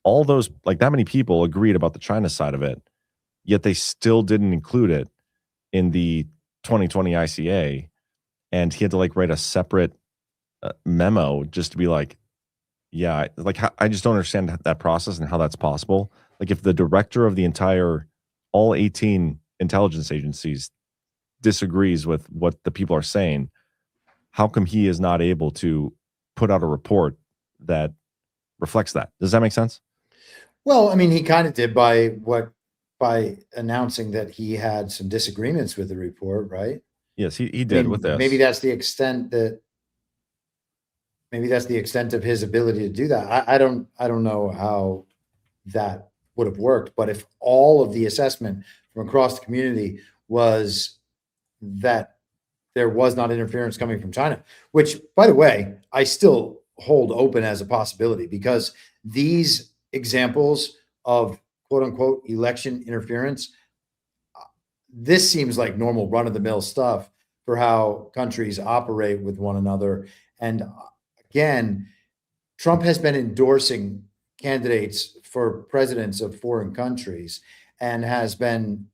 All those, like that many people agreed about the China side of it, yet they still didn't include it in the 2020 ICA. And he had to like write a separate memo just to be like, yeah, I just don't understand that process and how that's possible. Like if the director of all 18 intelligence agencies disagrees with what the people are saying, how come he is not able to put out a report that reflects that? Does that make sense? Well, I mean, he kind of did by announcing that he had some disagreements with the report, right? Yes, he did with this. Maybe that's the extent of his ability to do that. I don't know how that would have worked, but if all of the assessment from across the community was that there was not interference coming from China, which, by the way, I still hold open as a possibility, because these examples of quote unquote election interference, this seems like normal run of the mill stuff for how countries operate with one another. And again, Trump has been endorsing candidates for presidents of foreign countries and has been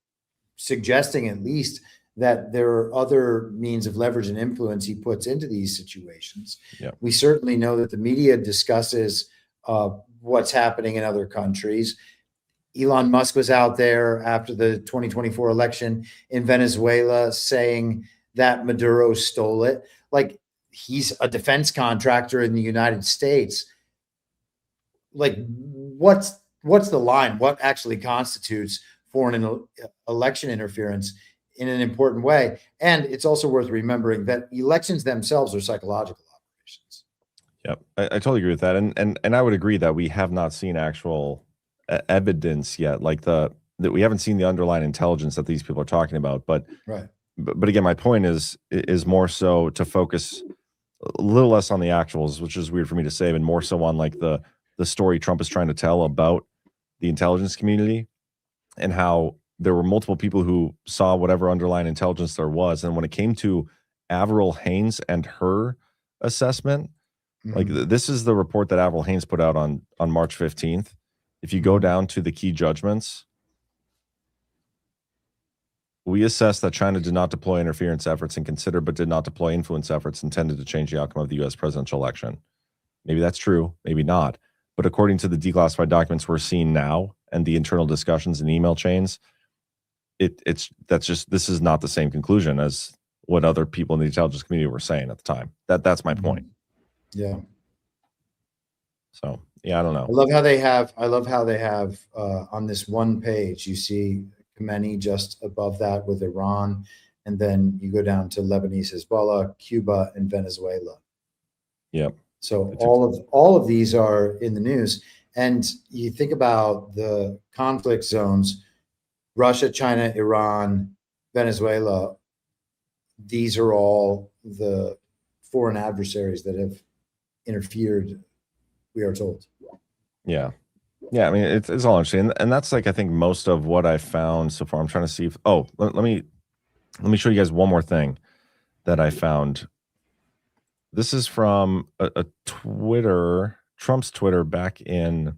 suggesting at least that there are other means of leverage and influence he puts into these situations. Yep. We certainly know that the media discusses what's happening in other countries. Elon Musk was out there after the 2024 election in Venezuela saying that Maduro stole it. Like, he's a defense contractor in the United States. Like, what's the line? What actually constitutes foreign election interference in an important way? And it's also worth remembering that elections themselves are psychological operations. Yep, I totally agree with that, and I would agree that we have not seen actual evidence yet, like that we haven't seen the underlying intelligence that these people are talking about. But right. But again, my point is more so to focus a little less on the actuals, which is weird for me to say, and more so on like the story Trump is trying to tell about the intelligence community and how there were multiple people who saw whatever underlying intelligence there was, and when it came to Avril Haines and her assessment. Like this is the report that Avril Haines put out on March 15th. If you go down to the key judgments, we assess that China did not deploy interference efforts and consider but did not deploy influence efforts intended to change the outcome of the U.S. presidential election. Maybe that's true, maybe not. But according to the declassified documents we're seeing now and the internal discussions and email chains, this is not the same conclusion as what other people in the intelligence community were saying at the time. That's my point. Yeah. So yeah, I don't know. I love how they have on this one page, you see Khamenei just above that with Iran, and then you go down to Lebanese Hezbollah, Cuba, and Venezuela. Yep. So all of these are in the news, and you think about the conflict zones: Russia, China, Iran, Venezuela. These are all the foreign adversaries that have interfered, we are told. Yeah. I mean, it's all interesting, and that's like I think most of what I found so far. I'm trying to see if let me show you guys one more thing that I found. This is from a Twitter, Trump's Twitter back in.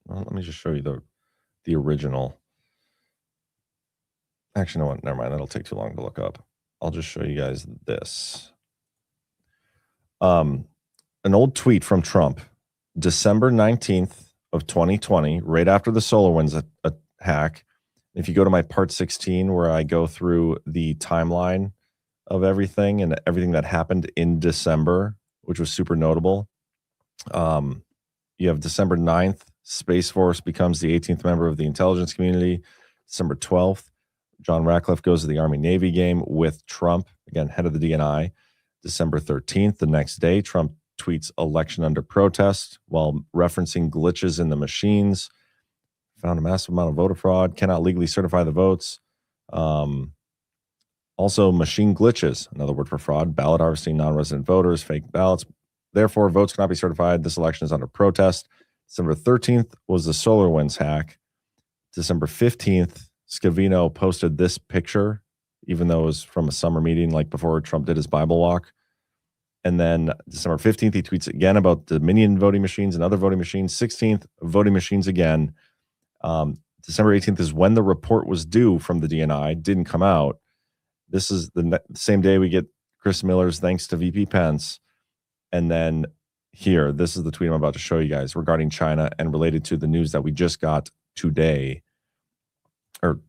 Well, let me just show you the original. Actually, no, never mind. That'll take too long to look up. I'll just show you guys this. An old tweet from Trump, December 19th of 2020, right after the SolarWinds hack. If you go to my part 16, where I go through the timeline of everything and everything that happened in December, which was super notable. You have December 9th, Space Force becomes the 18th member of the intelligence community. December 12th, John Ratcliffe goes to the Army-Navy game with Trump, again, head of the DNI. December 13th, the next day, Trump tweets election under protest while referencing glitches in the machines. Found a massive amount of voter fraud, cannot legally certify the votes. Also, machine glitches, another word for fraud, ballot harvesting, non-resident voters, fake ballots. Therefore, votes cannot be certified. This election is under protest. December 13th was the SolarWinds hack. December 15th, Scavino posted this picture. even though it was from a summer meeting, like before Trump did his Bible walk. And then December 15th, he tweets again about Dominion voting machines and other voting machines. 16th, voting machines again. December 18th is when the report was due from the DNI, didn't come out. This is the same day we get Chris Miller's thanks to VP Pence. And then here, this is the tweet I'm about to show you guys regarding China and related to the news that we just got today, or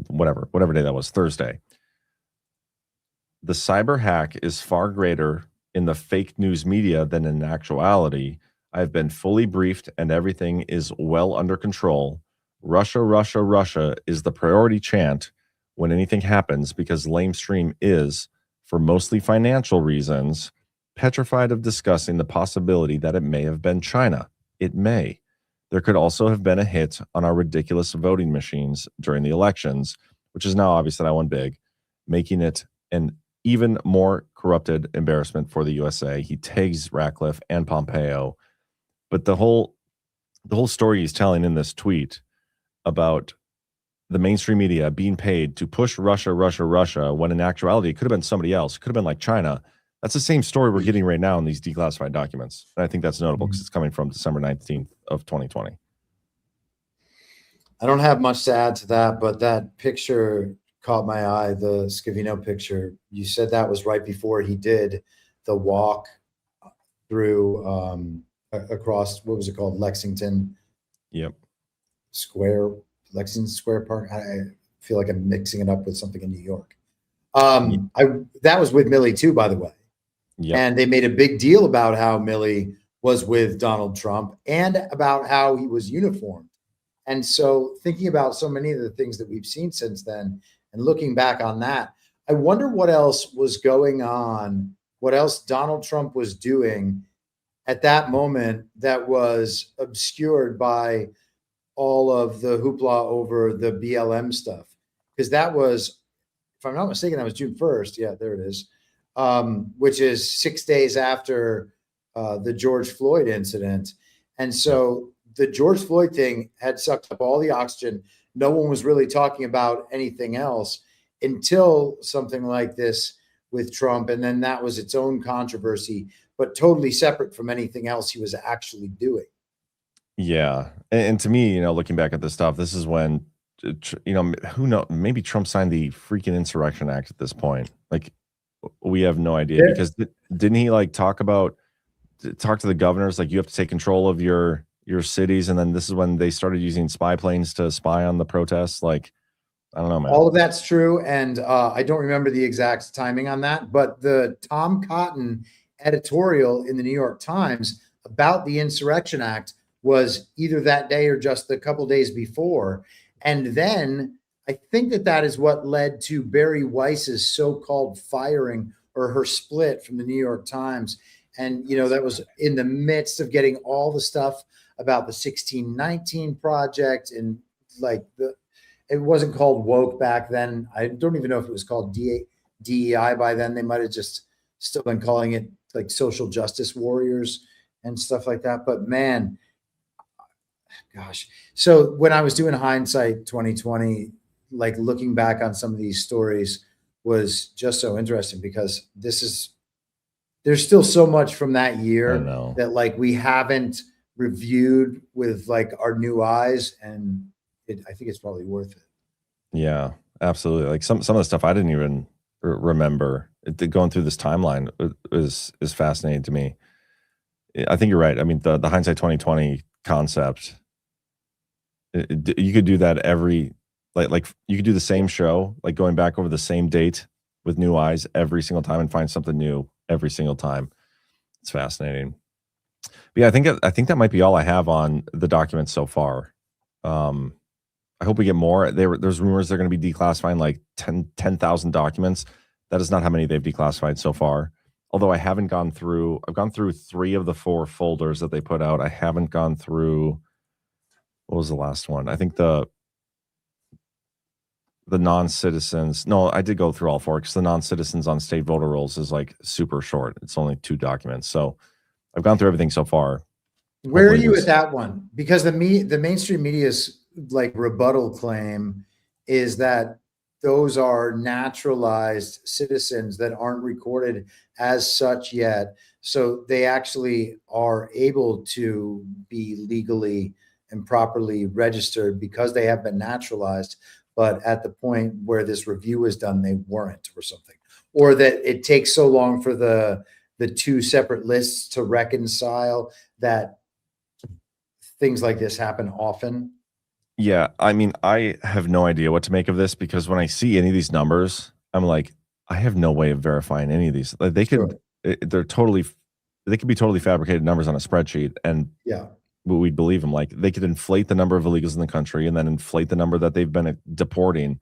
whatever day that was, Thursday. The cyber hack is far greater in the fake news media than in actuality. I've been fully briefed and everything is well under control. Russia, Russia, Russia is the priority chant when anything happens because lamestream is, for mostly financial reasons, petrified of discussing the possibility that it may have been China. It may. There could also have been a hit on our ridiculous voting machines during the elections, which is now obvious that I won big, making it an even more corrupted embarrassment for the USA. He tags Ratcliffe and Pompeo. But the whole story he's telling in this tweet about the mainstream media being paid to push Russia, Russia, Russia, when in actuality it could have been somebody else. It could have been like China. That's the same story we're getting right now in these declassified documents. And I think that's notable because it's coming from December 19th of 2020. I don't have much to add to that, but that picture caught my eye, the Scavino picture. You said that was right before he did the walk through across, what was it called? Lexington Square, Lexington Square Park. I feel like I'm mixing it up with something in New York. That was with Milley too, by the way. And they made a big deal about how Milley was with Donald Trump and about how he was uniformed. And so thinking about so many of the things that we've seen since then and looking back on that, I wonder what else was going on, what else Donald Trump was doing at that moment that was obscured by all of the hoopla over the BLM stuff. Because that was, if I'm not mistaken, that was June 1st. Yeah, there it is. Which is 6 days after the George Floyd incident. And so the George Floyd thing had sucked up all the oxygen. No one was really talking about anything else until something like this with Trump. And then that was its own controversy, but totally separate from anything else he was actually doing. Yeah. And to me, looking back at this stuff, this is when, who knows, maybe Trump signed the freaking Insurrection Act at this point. Like, we have no idea because didn't he talk to the governors, like you have to take control of your cities. And then this is when they started using spy planes to spy on the protests. Like, I don't know, man. All of that's true. And I don't remember the exact timing on that, but the Tom Cotton editorial in the New York Times about the Insurrection Act was either that day or just a couple days before. And then I think that is what led to Barry Weiss's so-called firing or her split from the New York Times. And, that was in the midst of getting all the stuff about the 1619 project and it wasn't called woke back then. I don't even know if it was called DEI by then. They might have just still been calling it like social justice warriors and stuff like that. But man, gosh. So when I was doing hindsight 2020, looking back on some of these stories was just so interesting because there's still so much from that year that we haven't reviewed with our new eyes. And I think it's probably worth it. Yeah, absolutely. Some of the stuff I didn't even remember. Going through this timeline is fascinating to me. I think you're right. I mean, the hindsight 2020 concept, you could do that every, you could do the same show, going back over the same date with new eyes every single time and find something new every single time. It's fascinating. But yeah, I think that might be all I have on the documents so far. I hope we get more. There's rumors they're going to be declassifying 10,000 documents. That is not how many they've declassified so far. Although I haven't gone through, I've gone through 3 of the 4 folders that they put out. I haven't gone through, what was the last one? I think the non-citizens. No, I did go through all 4 because the non-citizens on state voter rolls is super short. It's only 2 documents. So I've gone through everything so far. Where are you at that one? Because the mainstream media's rebuttal claim is that those are naturalized citizens that aren't recorded as such yet. So they actually are able to be legally and properly registered because they have been naturalized. But at the point where this review was done, they weren't, or something, or that it takes so long for the two separate lists to reconcile that things like this happen often. Yeah, I mean, I have no idea what to make of this because when I see any of these numbers, I'm like, I have no way of verifying any of these. Like they could, they could be totally fabricated numbers on a spreadsheet, and yeah, we'd believe them. Like they could inflate the number of illegals in the country and then inflate the number that they've been deporting,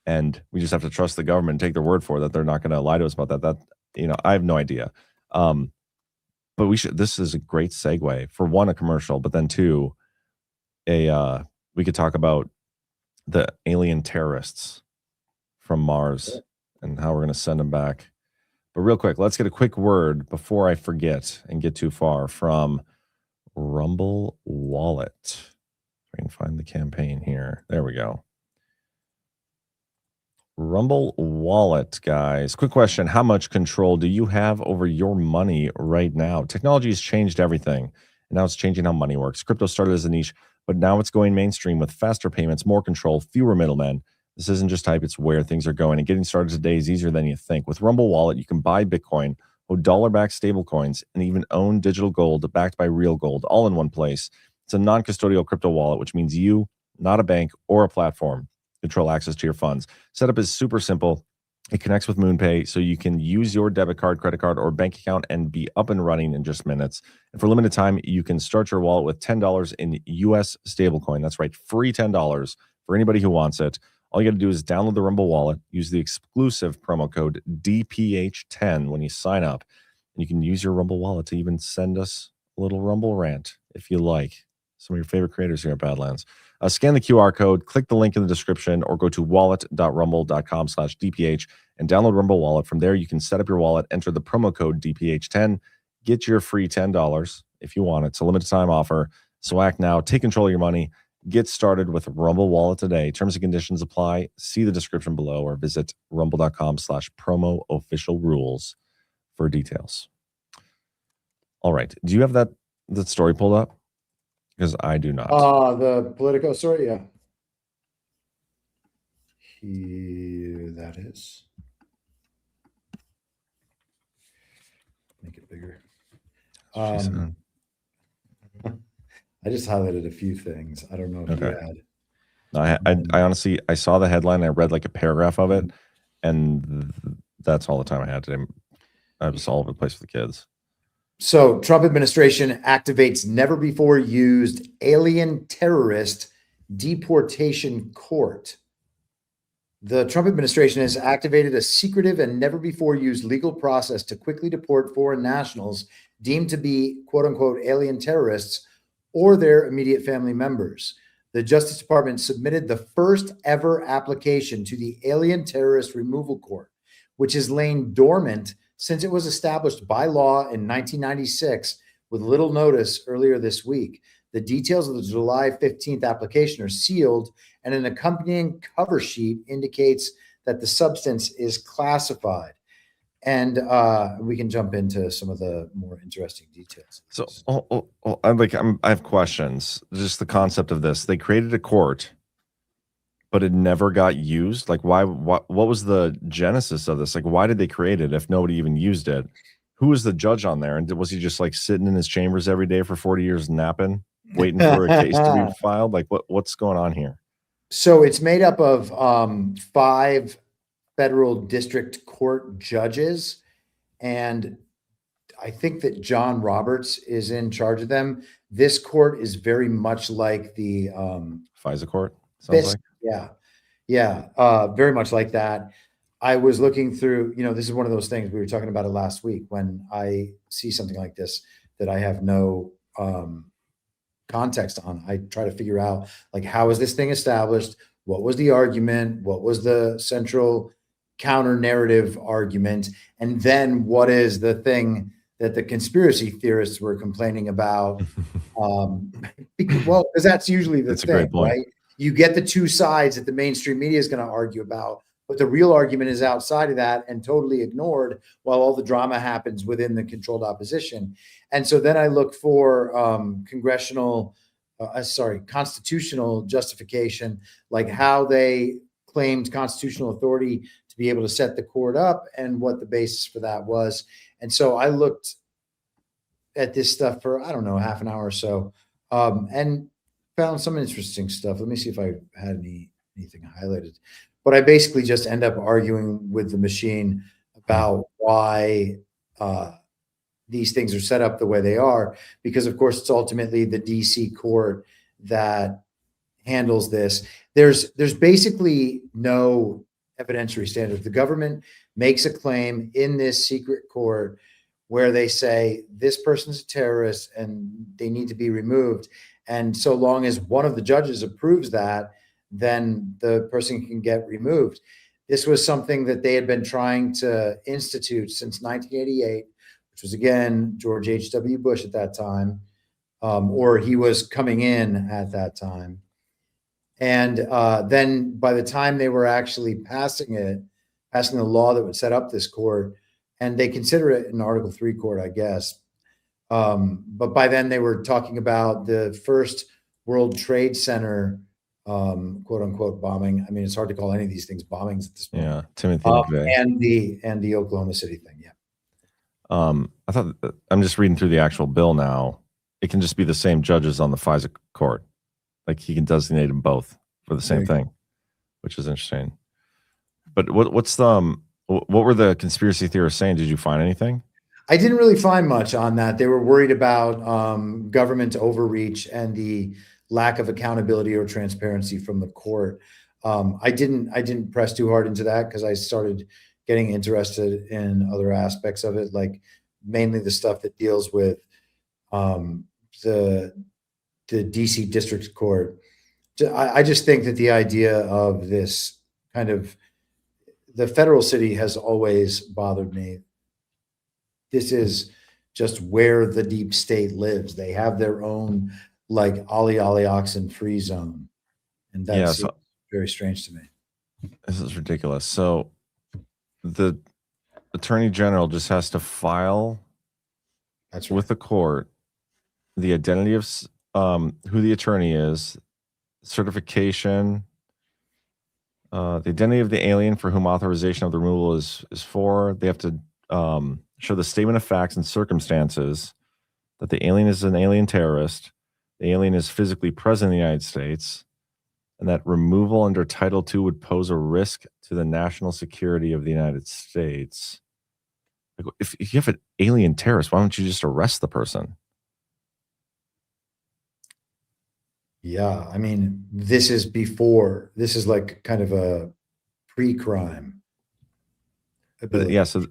and we just have to trust the government and take their word for it that they're not going to lie to us about that. That I have no idea. But we should. This is a great segue for one, a commercial, but then two, we could talk about the alien terrorists from Mars and how we're going to send them back. But real quick, let's get a quick word before I forget and get too far from Rumble Wallet. I can find the campaign here. There we go. Rumble Wallet, guys. Quick question. How much control do you have over your money right now? Technology has changed everything, and now it's changing how money works. Crypto started as a niche, but now it's going mainstream with faster payments, more control, fewer middlemen. This isn't just hype, it's where things are going. And getting started today is easier than you think. With Rumble Wallet, you can buy Bitcoin, hold dollar-backed stablecoins, and even own digital gold backed by real gold, all in one place. It's a non-custodial crypto wallet, which means you, not a bank or a platform, control access to your funds. Setup is super simple. It connects with MoonPay, so you can use your debit card, credit card, or bank account and be up and running in just minutes. And for a limited time, you can start your wallet with $10 in US stablecoin. That's right, free $10 for anybody who wants it. All you got to do is download the Rumble Wallet, use the exclusive promo code DPH10 when you sign up, and you can use your Rumble Wallet to even send us a little Rumble rant if you like. Some of your favorite creators here at Badlands. Scan the QR code, click the link in the description, or go to wallet.rumble.com/DPH and download Rumble Wallet. From there, you can set up your wallet, enter the promo code DPH10, get your free $10 if you want it. It's a limited time offer. So act now, take control of your money, get started with Rumble Wallet today. Terms and conditions apply. See the description below or visit rumble.com/promo official rules for details. All right. Do you have that story pulled up? Because I do not. The Politico story, yeah. Here that is. Make it bigger. I just highlighted a few things. I don't know if you had. I honestly, I saw the headline. I read like a paragraph of it, and that's all the time I had today. I was all over the place with the kids. So Trump administration activates never before used alien terrorist deportation court. The Trump administration has activated a secretive and never before used legal process to quickly deport foreign nationals deemed to be quote unquote alien terrorists or their immediate family members. The Justice Department submitted the first ever application to the Alien Terrorist Removal Court, which has lain dormant since it was established by law in 1996 with little notice earlier this week. The details of the July 15th application are sealed, and an accompanying cover sheet indicates that the substance is classified. And we can jump into some of the more interesting details. So I have questions. Just the concept of this. They created a court, but it never got used. Like, why? What was the genesis of this? Like, why did they create it if nobody even used it? Who was the judge on there? And was he just like sitting in his chambers every day for 40 years napping, waiting for a case to be filed? Like, what's going on here? So it's made up of 5 federal district court judges, and I think that John Roberts is in charge of them. This court is very much like the FISA court. Sounds like. Yeah, very much like that. I was looking through, this is one of those things, we were talking about it last week, when I see something like this that I have no context on. I try to figure out, like, how is this thing established? What was the argument? What was the central counter narrative argument? And then what is the thing that the conspiracy theorists were complaining about? Because that's usually the thing, right? you get the two sides that the mainstream media is going to argue about, but the real argument is outside of that and totally ignored while all the drama happens within the controlled opposition. And so then I look for constitutional justification, like how they claimed constitutional authority to be able to set the court up and what the basis for that was. And so I looked at this stuff for, I don't know, half an hour or so, and found some interesting stuff. Let me see if I had anything highlighted. But I basically just end up arguing with the machine about why these things are set up the way they are, because of course it's ultimately the DC court that handles this. There's basically no evidentiary standard. The government makes a claim in this secret court where they say this person's a terrorist and they need to be removed. And so long as one of the judges approves that, then the person can get removed. This was something that they had been trying to institute since 1988, which was, again, George H.W. Bush at that time, or he was coming in at that time. And then by the time they were actually passing the law that would set up this court, and they consider it an Article 3 court, I guess. But by then they were talking about the first World Trade Center, quote unquote, bombing. I mean, it's hard to call any of these things bombings at this point. Yeah, Timothy McVeigh. And the Oklahoma City thing. Yeah. I thought I'm just reading through the actual bill now. It can just be the same judges on the FISA court. Like he can designate them both for the same thing, which is interesting. But what were the conspiracy theorists saying? Did you find anything? I didn't really find much on that. They were worried about government overreach and the lack of accountability or transparency from the court. I didn't press too hard into that because I started getting interested in other aspects of it, like mainly the stuff that deals with the DC District Court. I just think that the idea of this kind of the federal city has always bothered me. This is just where the deep state lives. They have their own like Ollie oxen free zone. And that's very strange to me. This is ridiculous. So the attorney general just has to file with the court the identity of who the attorney is, certification, the identity of the alien for whom authorization of the removal is for. They have to show the statement of facts and circumstances that the alien is an alien terrorist, the alien is physically present in the United States, and that removal under Title II would pose a risk to the national security of the United States. Like, if you have an alien terrorist, why don't you just arrest the person? Yeah, I mean, this is like kind of a pre-crime. Yeah, so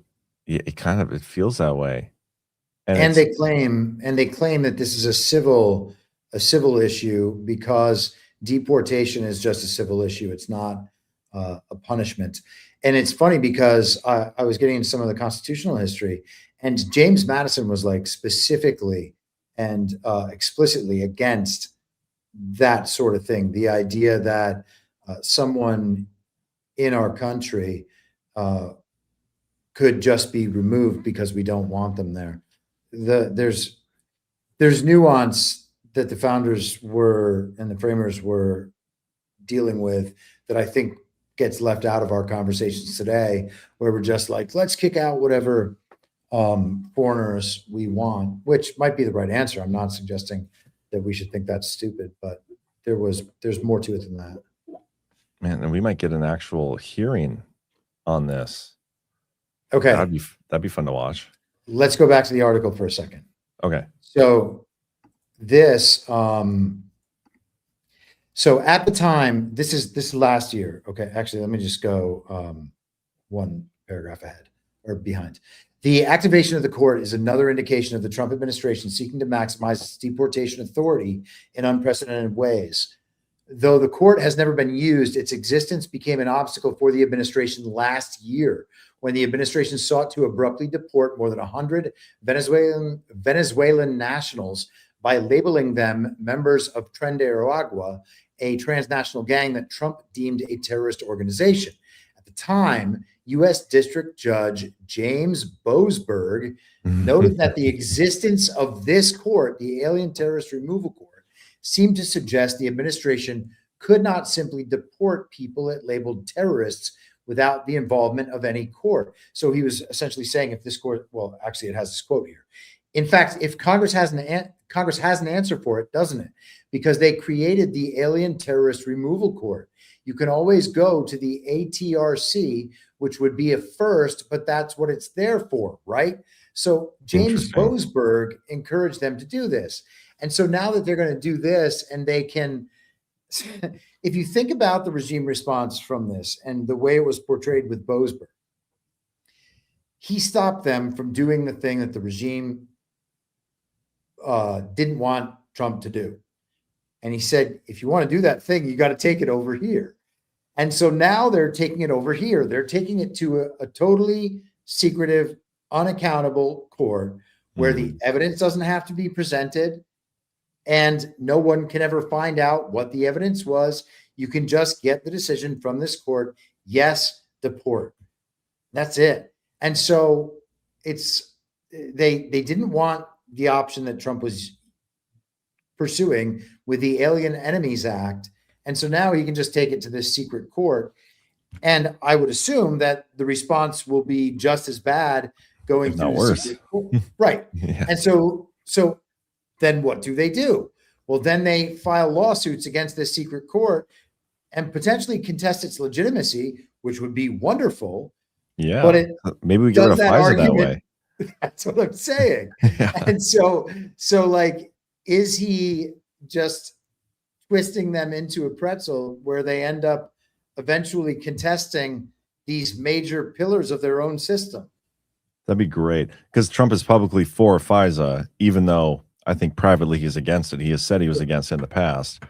it feels that way. And they claim that this is a civil issue because deportation is just a civil issue. It's not a punishment. And it's funny because I was getting into some of the constitutional history, and James Madison was like specifically and explicitly against that sort of thing. The idea that someone in our country could just be removed because we don't want them there. There's nuance that the founders were and the framers were dealing with that I think gets left out of our conversations today, where we're just like, let's kick out whatever foreigners we want, which might be the right answer. I'm not suggesting that we should think that's stupid, but there's more to it than that. Man, and we might get an actual hearing on this. Okay. That'd be fun to watch. Let's go back to the article for a second. Okay. So this, so at the time, this is last year. Okay. Actually, let me just go one paragraph ahead or behind. The activation of the court is another indication of the Trump administration seeking to maximize its deportation authority in unprecedented ways. Though the court has never been used, its existence became an obstacle for the administration last year when the administration sought to abruptly deport more than 100 Venezuelan nationals by labeling them members of Tren de Aragua a transnational gang that Trump deemed a terrorist organization. At the time, U.S. District Judge James Boasberg noted that the existence of this court, the Alien Terrorist Removal Court, seemed to suggest the administration could not simply deport people it labeled terrorists without the involvement of any court. So he was essentially saying, if this court, well, actually it has this quote here. In fact, if Congress has an answer for it, doesn't it? Because they created the Alien Terrorist Removal Court. You can always go to the ATRC, which would be a first, but that's what it's there for, right? So James Boasberg encouraged them to do this. And so now that they're going to do this, and they can, if you think about the regime response from this and the way it was portrayed with Boasberg, he stopped them from doing the thing that the regime didn't want Trump to do. And he said, if you want to do that thing, you got to take it over here. And so now they're taking it over here. They're taking it to a totally secretive, unaccountable court where the evidence doesn't have to be presented and no one can ever find out what the evidence was. You can just get the decision from this court. Yes, deport. That's it. And so it's they didn't want the option that Trump was pursuing with the Alien Enemies Act. And so now he can just take it to this secret court. And I would assume that the response will be just as bad going through the secret court. Right. Yeah. And so then what do? Well, then they file lawsuits against this secret court and potentially contest its legitimacy, which would be wonderful. Yeah. But maybe we get rid of FISA that way. That's what I'm saying. Yeah. And so like, is he just twisting them into a pretzel where they end up eventually contesting these major pillars of their own system? That'd be great, because Trump is publicly for FISA, even though I think privately he's against it. He has said he was against it in the past.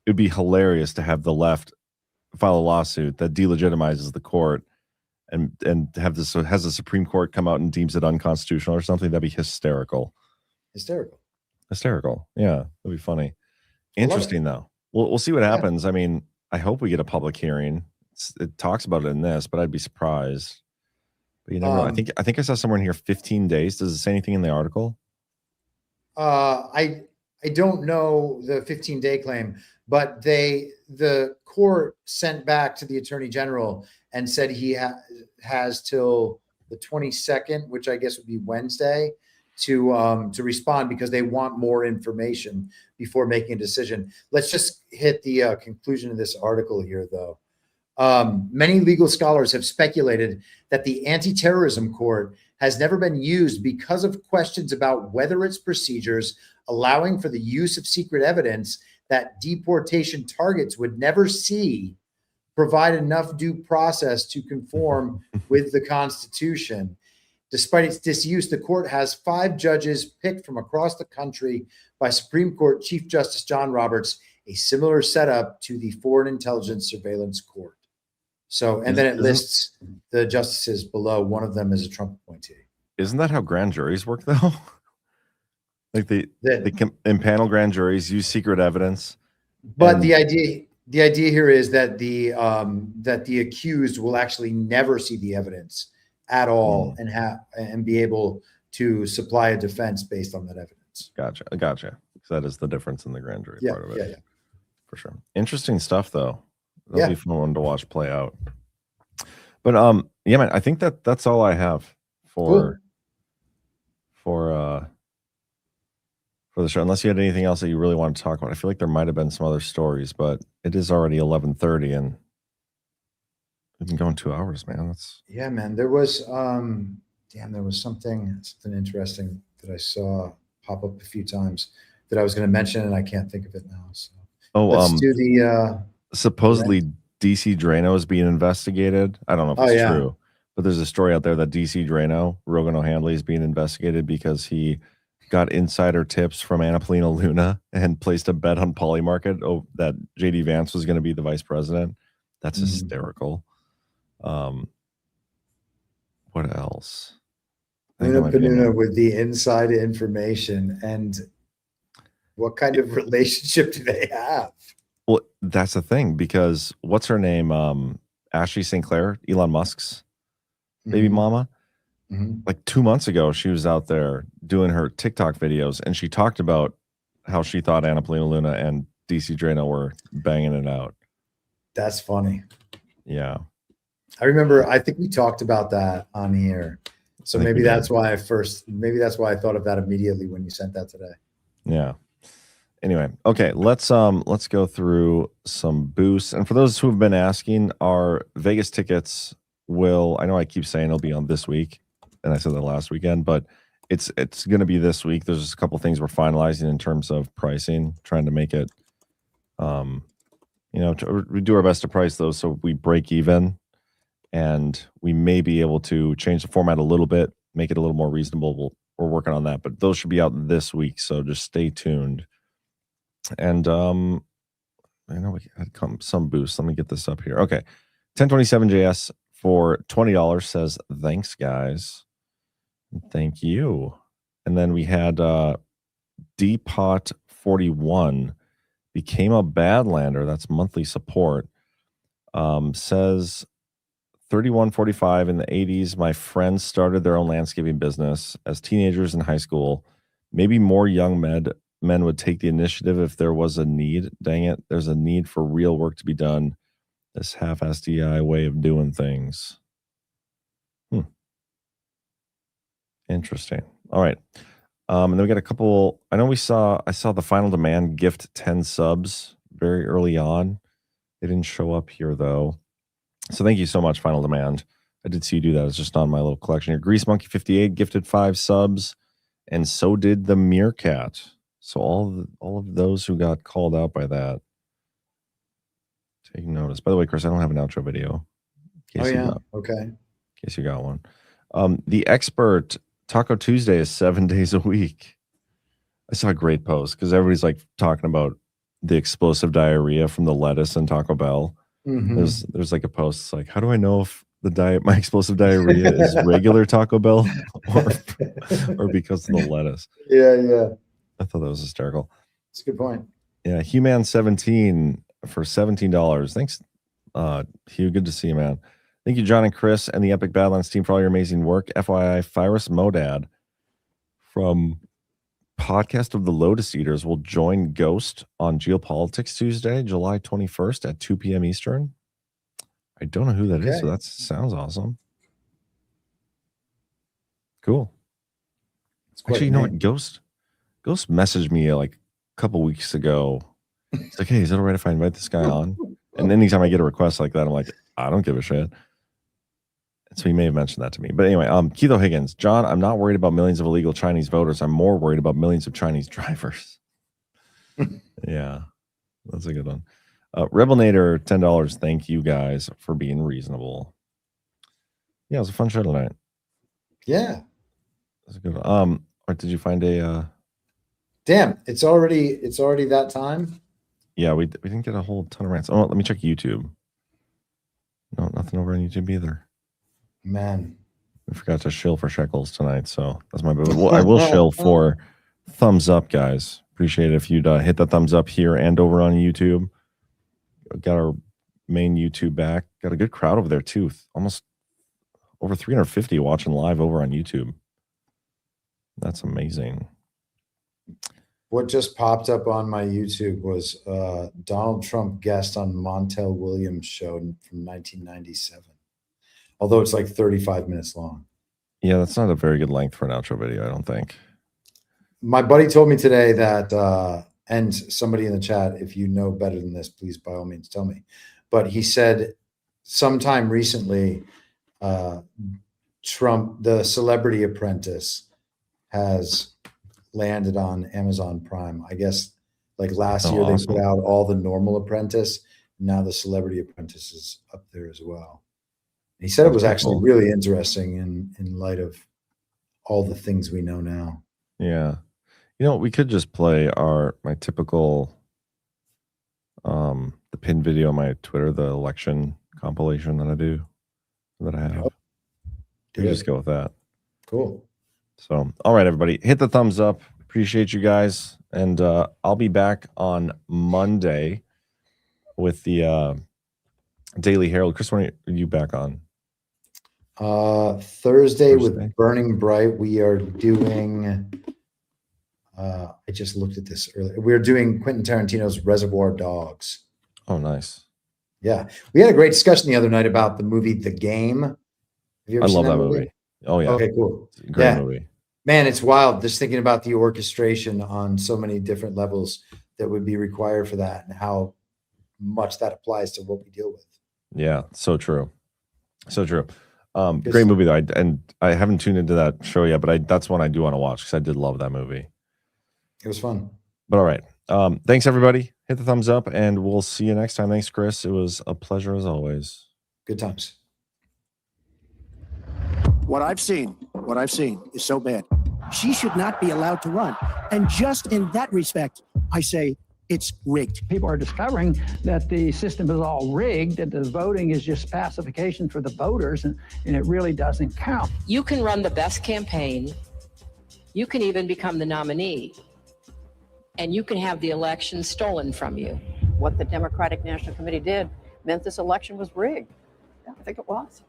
It would be hilarious to have the left file a lawsuit that delegitimizes the court and have this, has the Supreme Court come out and deems it unconstitutional or something. That'd be hysterical. Hysterical. Yeah, that'd be funny. Interesting though. We'll see what happens. I mean, I hope we get a public hearing. It talks about it in this, but I'd be surprised. But you never know. I think I saw somewhere in here 15 days. Does it say anything in the article? I don't know the 15-day claim, but the court sent back to the Attorney General and said he has till the 22nd, which I guess would be Wednesday, to respond because they want more information before making a decision. Let's just hit the conclusion of this article here, though. Many legal scholars have speculated that the anti-terrorism court has never been used because of questions about whether its procedures allowing for the use of secret evidence that deportation targets would never see provide enough due process to conform with the Constitution. Despite its disuse, the court has 5 judges picked from across the country by Supreme Court Chief Justice John Roberts, a similar setup to the Foreign Intelligence Surveillance Court. So, and then it lists the justices below. One of them is a Trump appointee. Isn't that how grand juries work, though? Like they impanel grand juries, use secret evidence. But the idea here is that the accused will actually never see the evidence at all and be able to supply a defense based on that evidence. Gotcha. So that is the difference in the grand jury part of it. Yeah. For sure. Interesting stuff, though. That'll be fun to watch play out. But yeah, man, I think that's all I have for the show. Unless you had anything else that you really want to talk about. I feel like there might have been some other stories, but it is already 11:30 and we've been going 2 hours, man. Man. There was something interesting that I saw pop up a few times that I was going to mention, and I can't think of it now. So let's do the supposedly DC Drano is being investigated. I don't know if it's true, but there's a story out there that DC Drano, Rogan O'Handley, is being investigated because he got insider tips from Anna Paulina Luna and placed a bet on Polymarket that JD Vance was going to be the vice president. That's hysterical. What else? Luna with the inside information, and what kind of relationship do they have? Well, that's the thing, because what's her name? Ashley St. Clair, Elon Musk's baby mama. Like 2 months ago, she was out there doing her TikTok videos, and she talked about how she thought Anna Polina Luna and DC Drano were banging it out. That's funny. Yeah. I remember, I think we talked about that on here. So maybe that's why I thought of that immediately when you sent that today. Yeah. Anyway, okay, let's go through some boosts. And for those who have been asking, our Vegas tickets will, I know I keep saying it'll be on this week, and I said that last weekend, but it's going to be this week. There's just a couple things we're finalizing in terms of pricing, trying to make it, we do our best to price those so we break even, and we may be able to change the format a little bit, make it a little more reasonable. We're working on that, but those should be out this week, so just stay tuned. And I know we had some boost. Let me get this up here. Okay, 1027JS for $20 says thanks, guys. Thank you. And then we had Dpot 41 became a Badlander. That's monthly support. Says 3145 in the 80s. My friends started their own landscaping business as teenagers in high school. Maybe more young men would take the initiative if there was a need. Dang it, there's a need for real work to be done. This half-assed DI way of doing things. Interesting. All right. And then we got a couple. I saw the Final Demand gift 10 subs very early on. They didn't show up here though. So thank you so much, Final Demand. I did see you do that. It's just on my little collection here. Grease Monkey 58 gifted 5 subs, and so did the Meerkat. So all of those who got called out by that, take notice. By the way, Chris, I don't have an outro video. Okay. In case you got one. The Expert Taco Tuesday is 7 days a week. I saw a great post because everybody's like talking about the explosive diarrhea from the lettuce and Taco Bell. There's like a post. It's like, how do I know if my explosive diarrhea is regular Taco Bell or because of the lettuce? Yeah. I thought that was hysterical. That's a good point. Yeah, Human 17 for $17. Thanks, Hugh. Good to see you, man. Thank you, John and Chris and the Epic Badlands team for all your amazing work. FYI, Fyrus Modad from Podcast of the Lotus Eaters will join Ghost on Geopolitics Tuesday, July 21st at 2 p.m. Eastern. I don't know who that is, so that sounds awesome. Cool. Actually, you know what? Ghost messaged me like a couple weeks ago. It's like, hey, is it all right if I invite this guy on? And anytime I get a request like that, I'm like, I don't give a shit. And so he may have mentioned that to me. But anyway, Keith Higgins, John, I'm not worried about millions of illegal Chinese voters. I'm more worried about millions of Chinese drivers. Yeah, that's a good one. Rebelnator, $10. Thank you guys for being reasonable. Yeah, it was a fun show tonight. Yeah. That's a good one. Or did you find a Damn, it's already that time. Yeah, we didn't get a whole ton of rants. Oh, let me check YouTube. No, nothing over on YouTube either. Man, we forgot to shill for shekels tonight, so that's my bad. Well, I will shill for thumbs up, guys. Appreciate it if you'd hit the thumbs up here and over on YouTube. Got our main YouTube back. Got a good crowd over there too. Almost over 350 watching live over on YouTube. That's amazing. What just popped up on my YouTube was Donald Trump guest on Montel Williams show from 1997. Although it's like 35 minutes long. Yeah, that's not a very good length for an outro video, I don't think. My buddy told me today that, and somebody in the chat, if you know better than this, please by all means tell me. But he said sometime recently, Trump, the Celebrity Apprentice, has landed on Amazon Prime. I guess like last year they put out all the normal Apprentice. Now the Celebrity Apprentice is up there as well. He said it was actually really interesting in light of all the things we know now. Yeah. You know, we could just play my typical the pin video on my Twitter, the election compilation that I have. We just go with that. Cool. So, all right, everybody, hit the thumbs up. Appreciate you guys. And I'll be back on Monday with the Daily Herald. Chris, when are you back on? Thursday with Burning Bright. We are doing. I just looked at this earlier. We're doing Quentin Tarantino's Reservoir Dogs. Oh, nice. Yeah, we had a great discussion the other night about the movie The Game. Have you ever I seen love that movie. Oh yeah. Okay, cool. Great movie. Man, it's wild just thinking about the orchestration on so many different levels that would be required for that and how much that applies to what we deal with. Yeah, so true. So true. Great movie though. I haven't tuned into that show yet, but that's one I do want to watch because I did love that movie. It was fun. But all right. Thanks everybody. Hit the thumbs up and we'll see you next time. Thanks, Chris. It was a pleasure as always. Good times. What I've seen is so bad. She should not be allowed to run. And just in that respect, I say it's rigged. People are discovering that the system is all rigged, that the voting is just pacification for the voters, and it really doesn't count. You can run the best campaign. You can even become the nominee. And you can have the election stolen from you. What the Democratic National Committee did meant this election was rigged. Yeah, I think it was.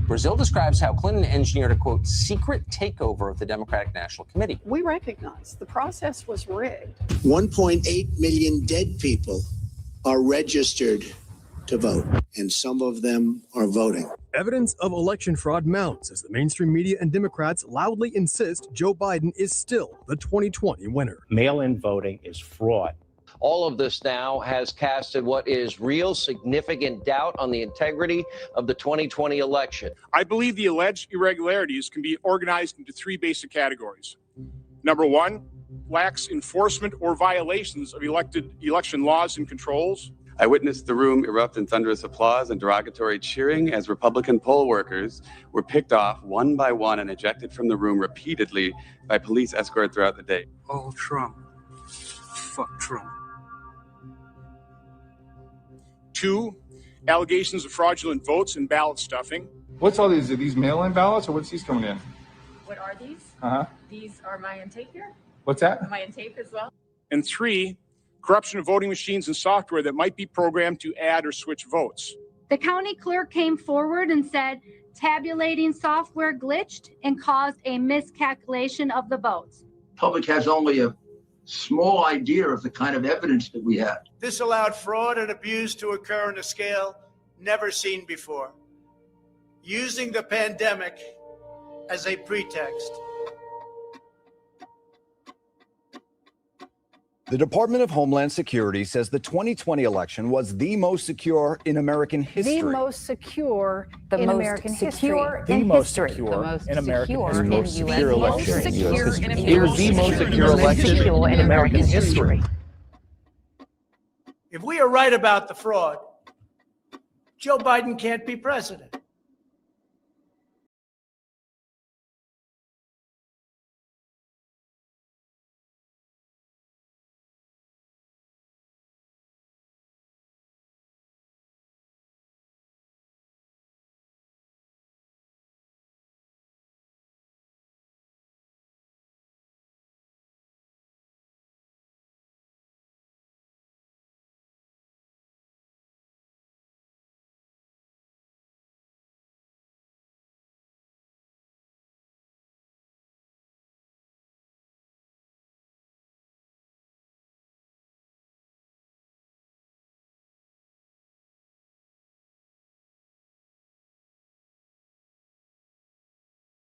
Brazil describes how Clinton engineered a, quote, secret takeover of the Democratic National Committee. We recognize the process was rigged. 1.8 million dead people are registered to vote, and some of them are voting. Evidence of election fraud mounts as the mainstream media and Democrats loudly insist Joe Biden is still the 2020 winner. Mail-in voting is fraud. All of this now has casted what is real significant doubt on the integrity of the 2020 election. I believe the alleged irregularities can be organized into three basic categories. Number one, lax enforcement or violations of election laws and controls. I witnessed the room erupt in thunderous applause and derogatory cheering as Republican poll workers were picked off one by one and ejected from the room repeatedly by police escort throughout the day. Oh, Trump. Fuck Trump. Two, allegations of fraudulent votes and ballot stuffing. What's all these? Are these mail-in ballots or what's these coming in? What are these? These are my intake here. What's that? Am I in tape as well? And three, corruption of voting machines and software that might be programmed to add or switch votes. The county clerk came forward and said tabulating software glitched and caused a miscalculation of the votes. Public has only a small idea of the kind of evidence that we had. This allowed fraud and abuse to occur on a scale never seen before, using the pandemic as a pretext. The Department of Homeland Security says the 2020 election was the most secure in American history. The most secure in American history. The most secure in American history. The most secure election. It was the most secure election in American history. If we are right about the fraud, Joe Biden can't be president.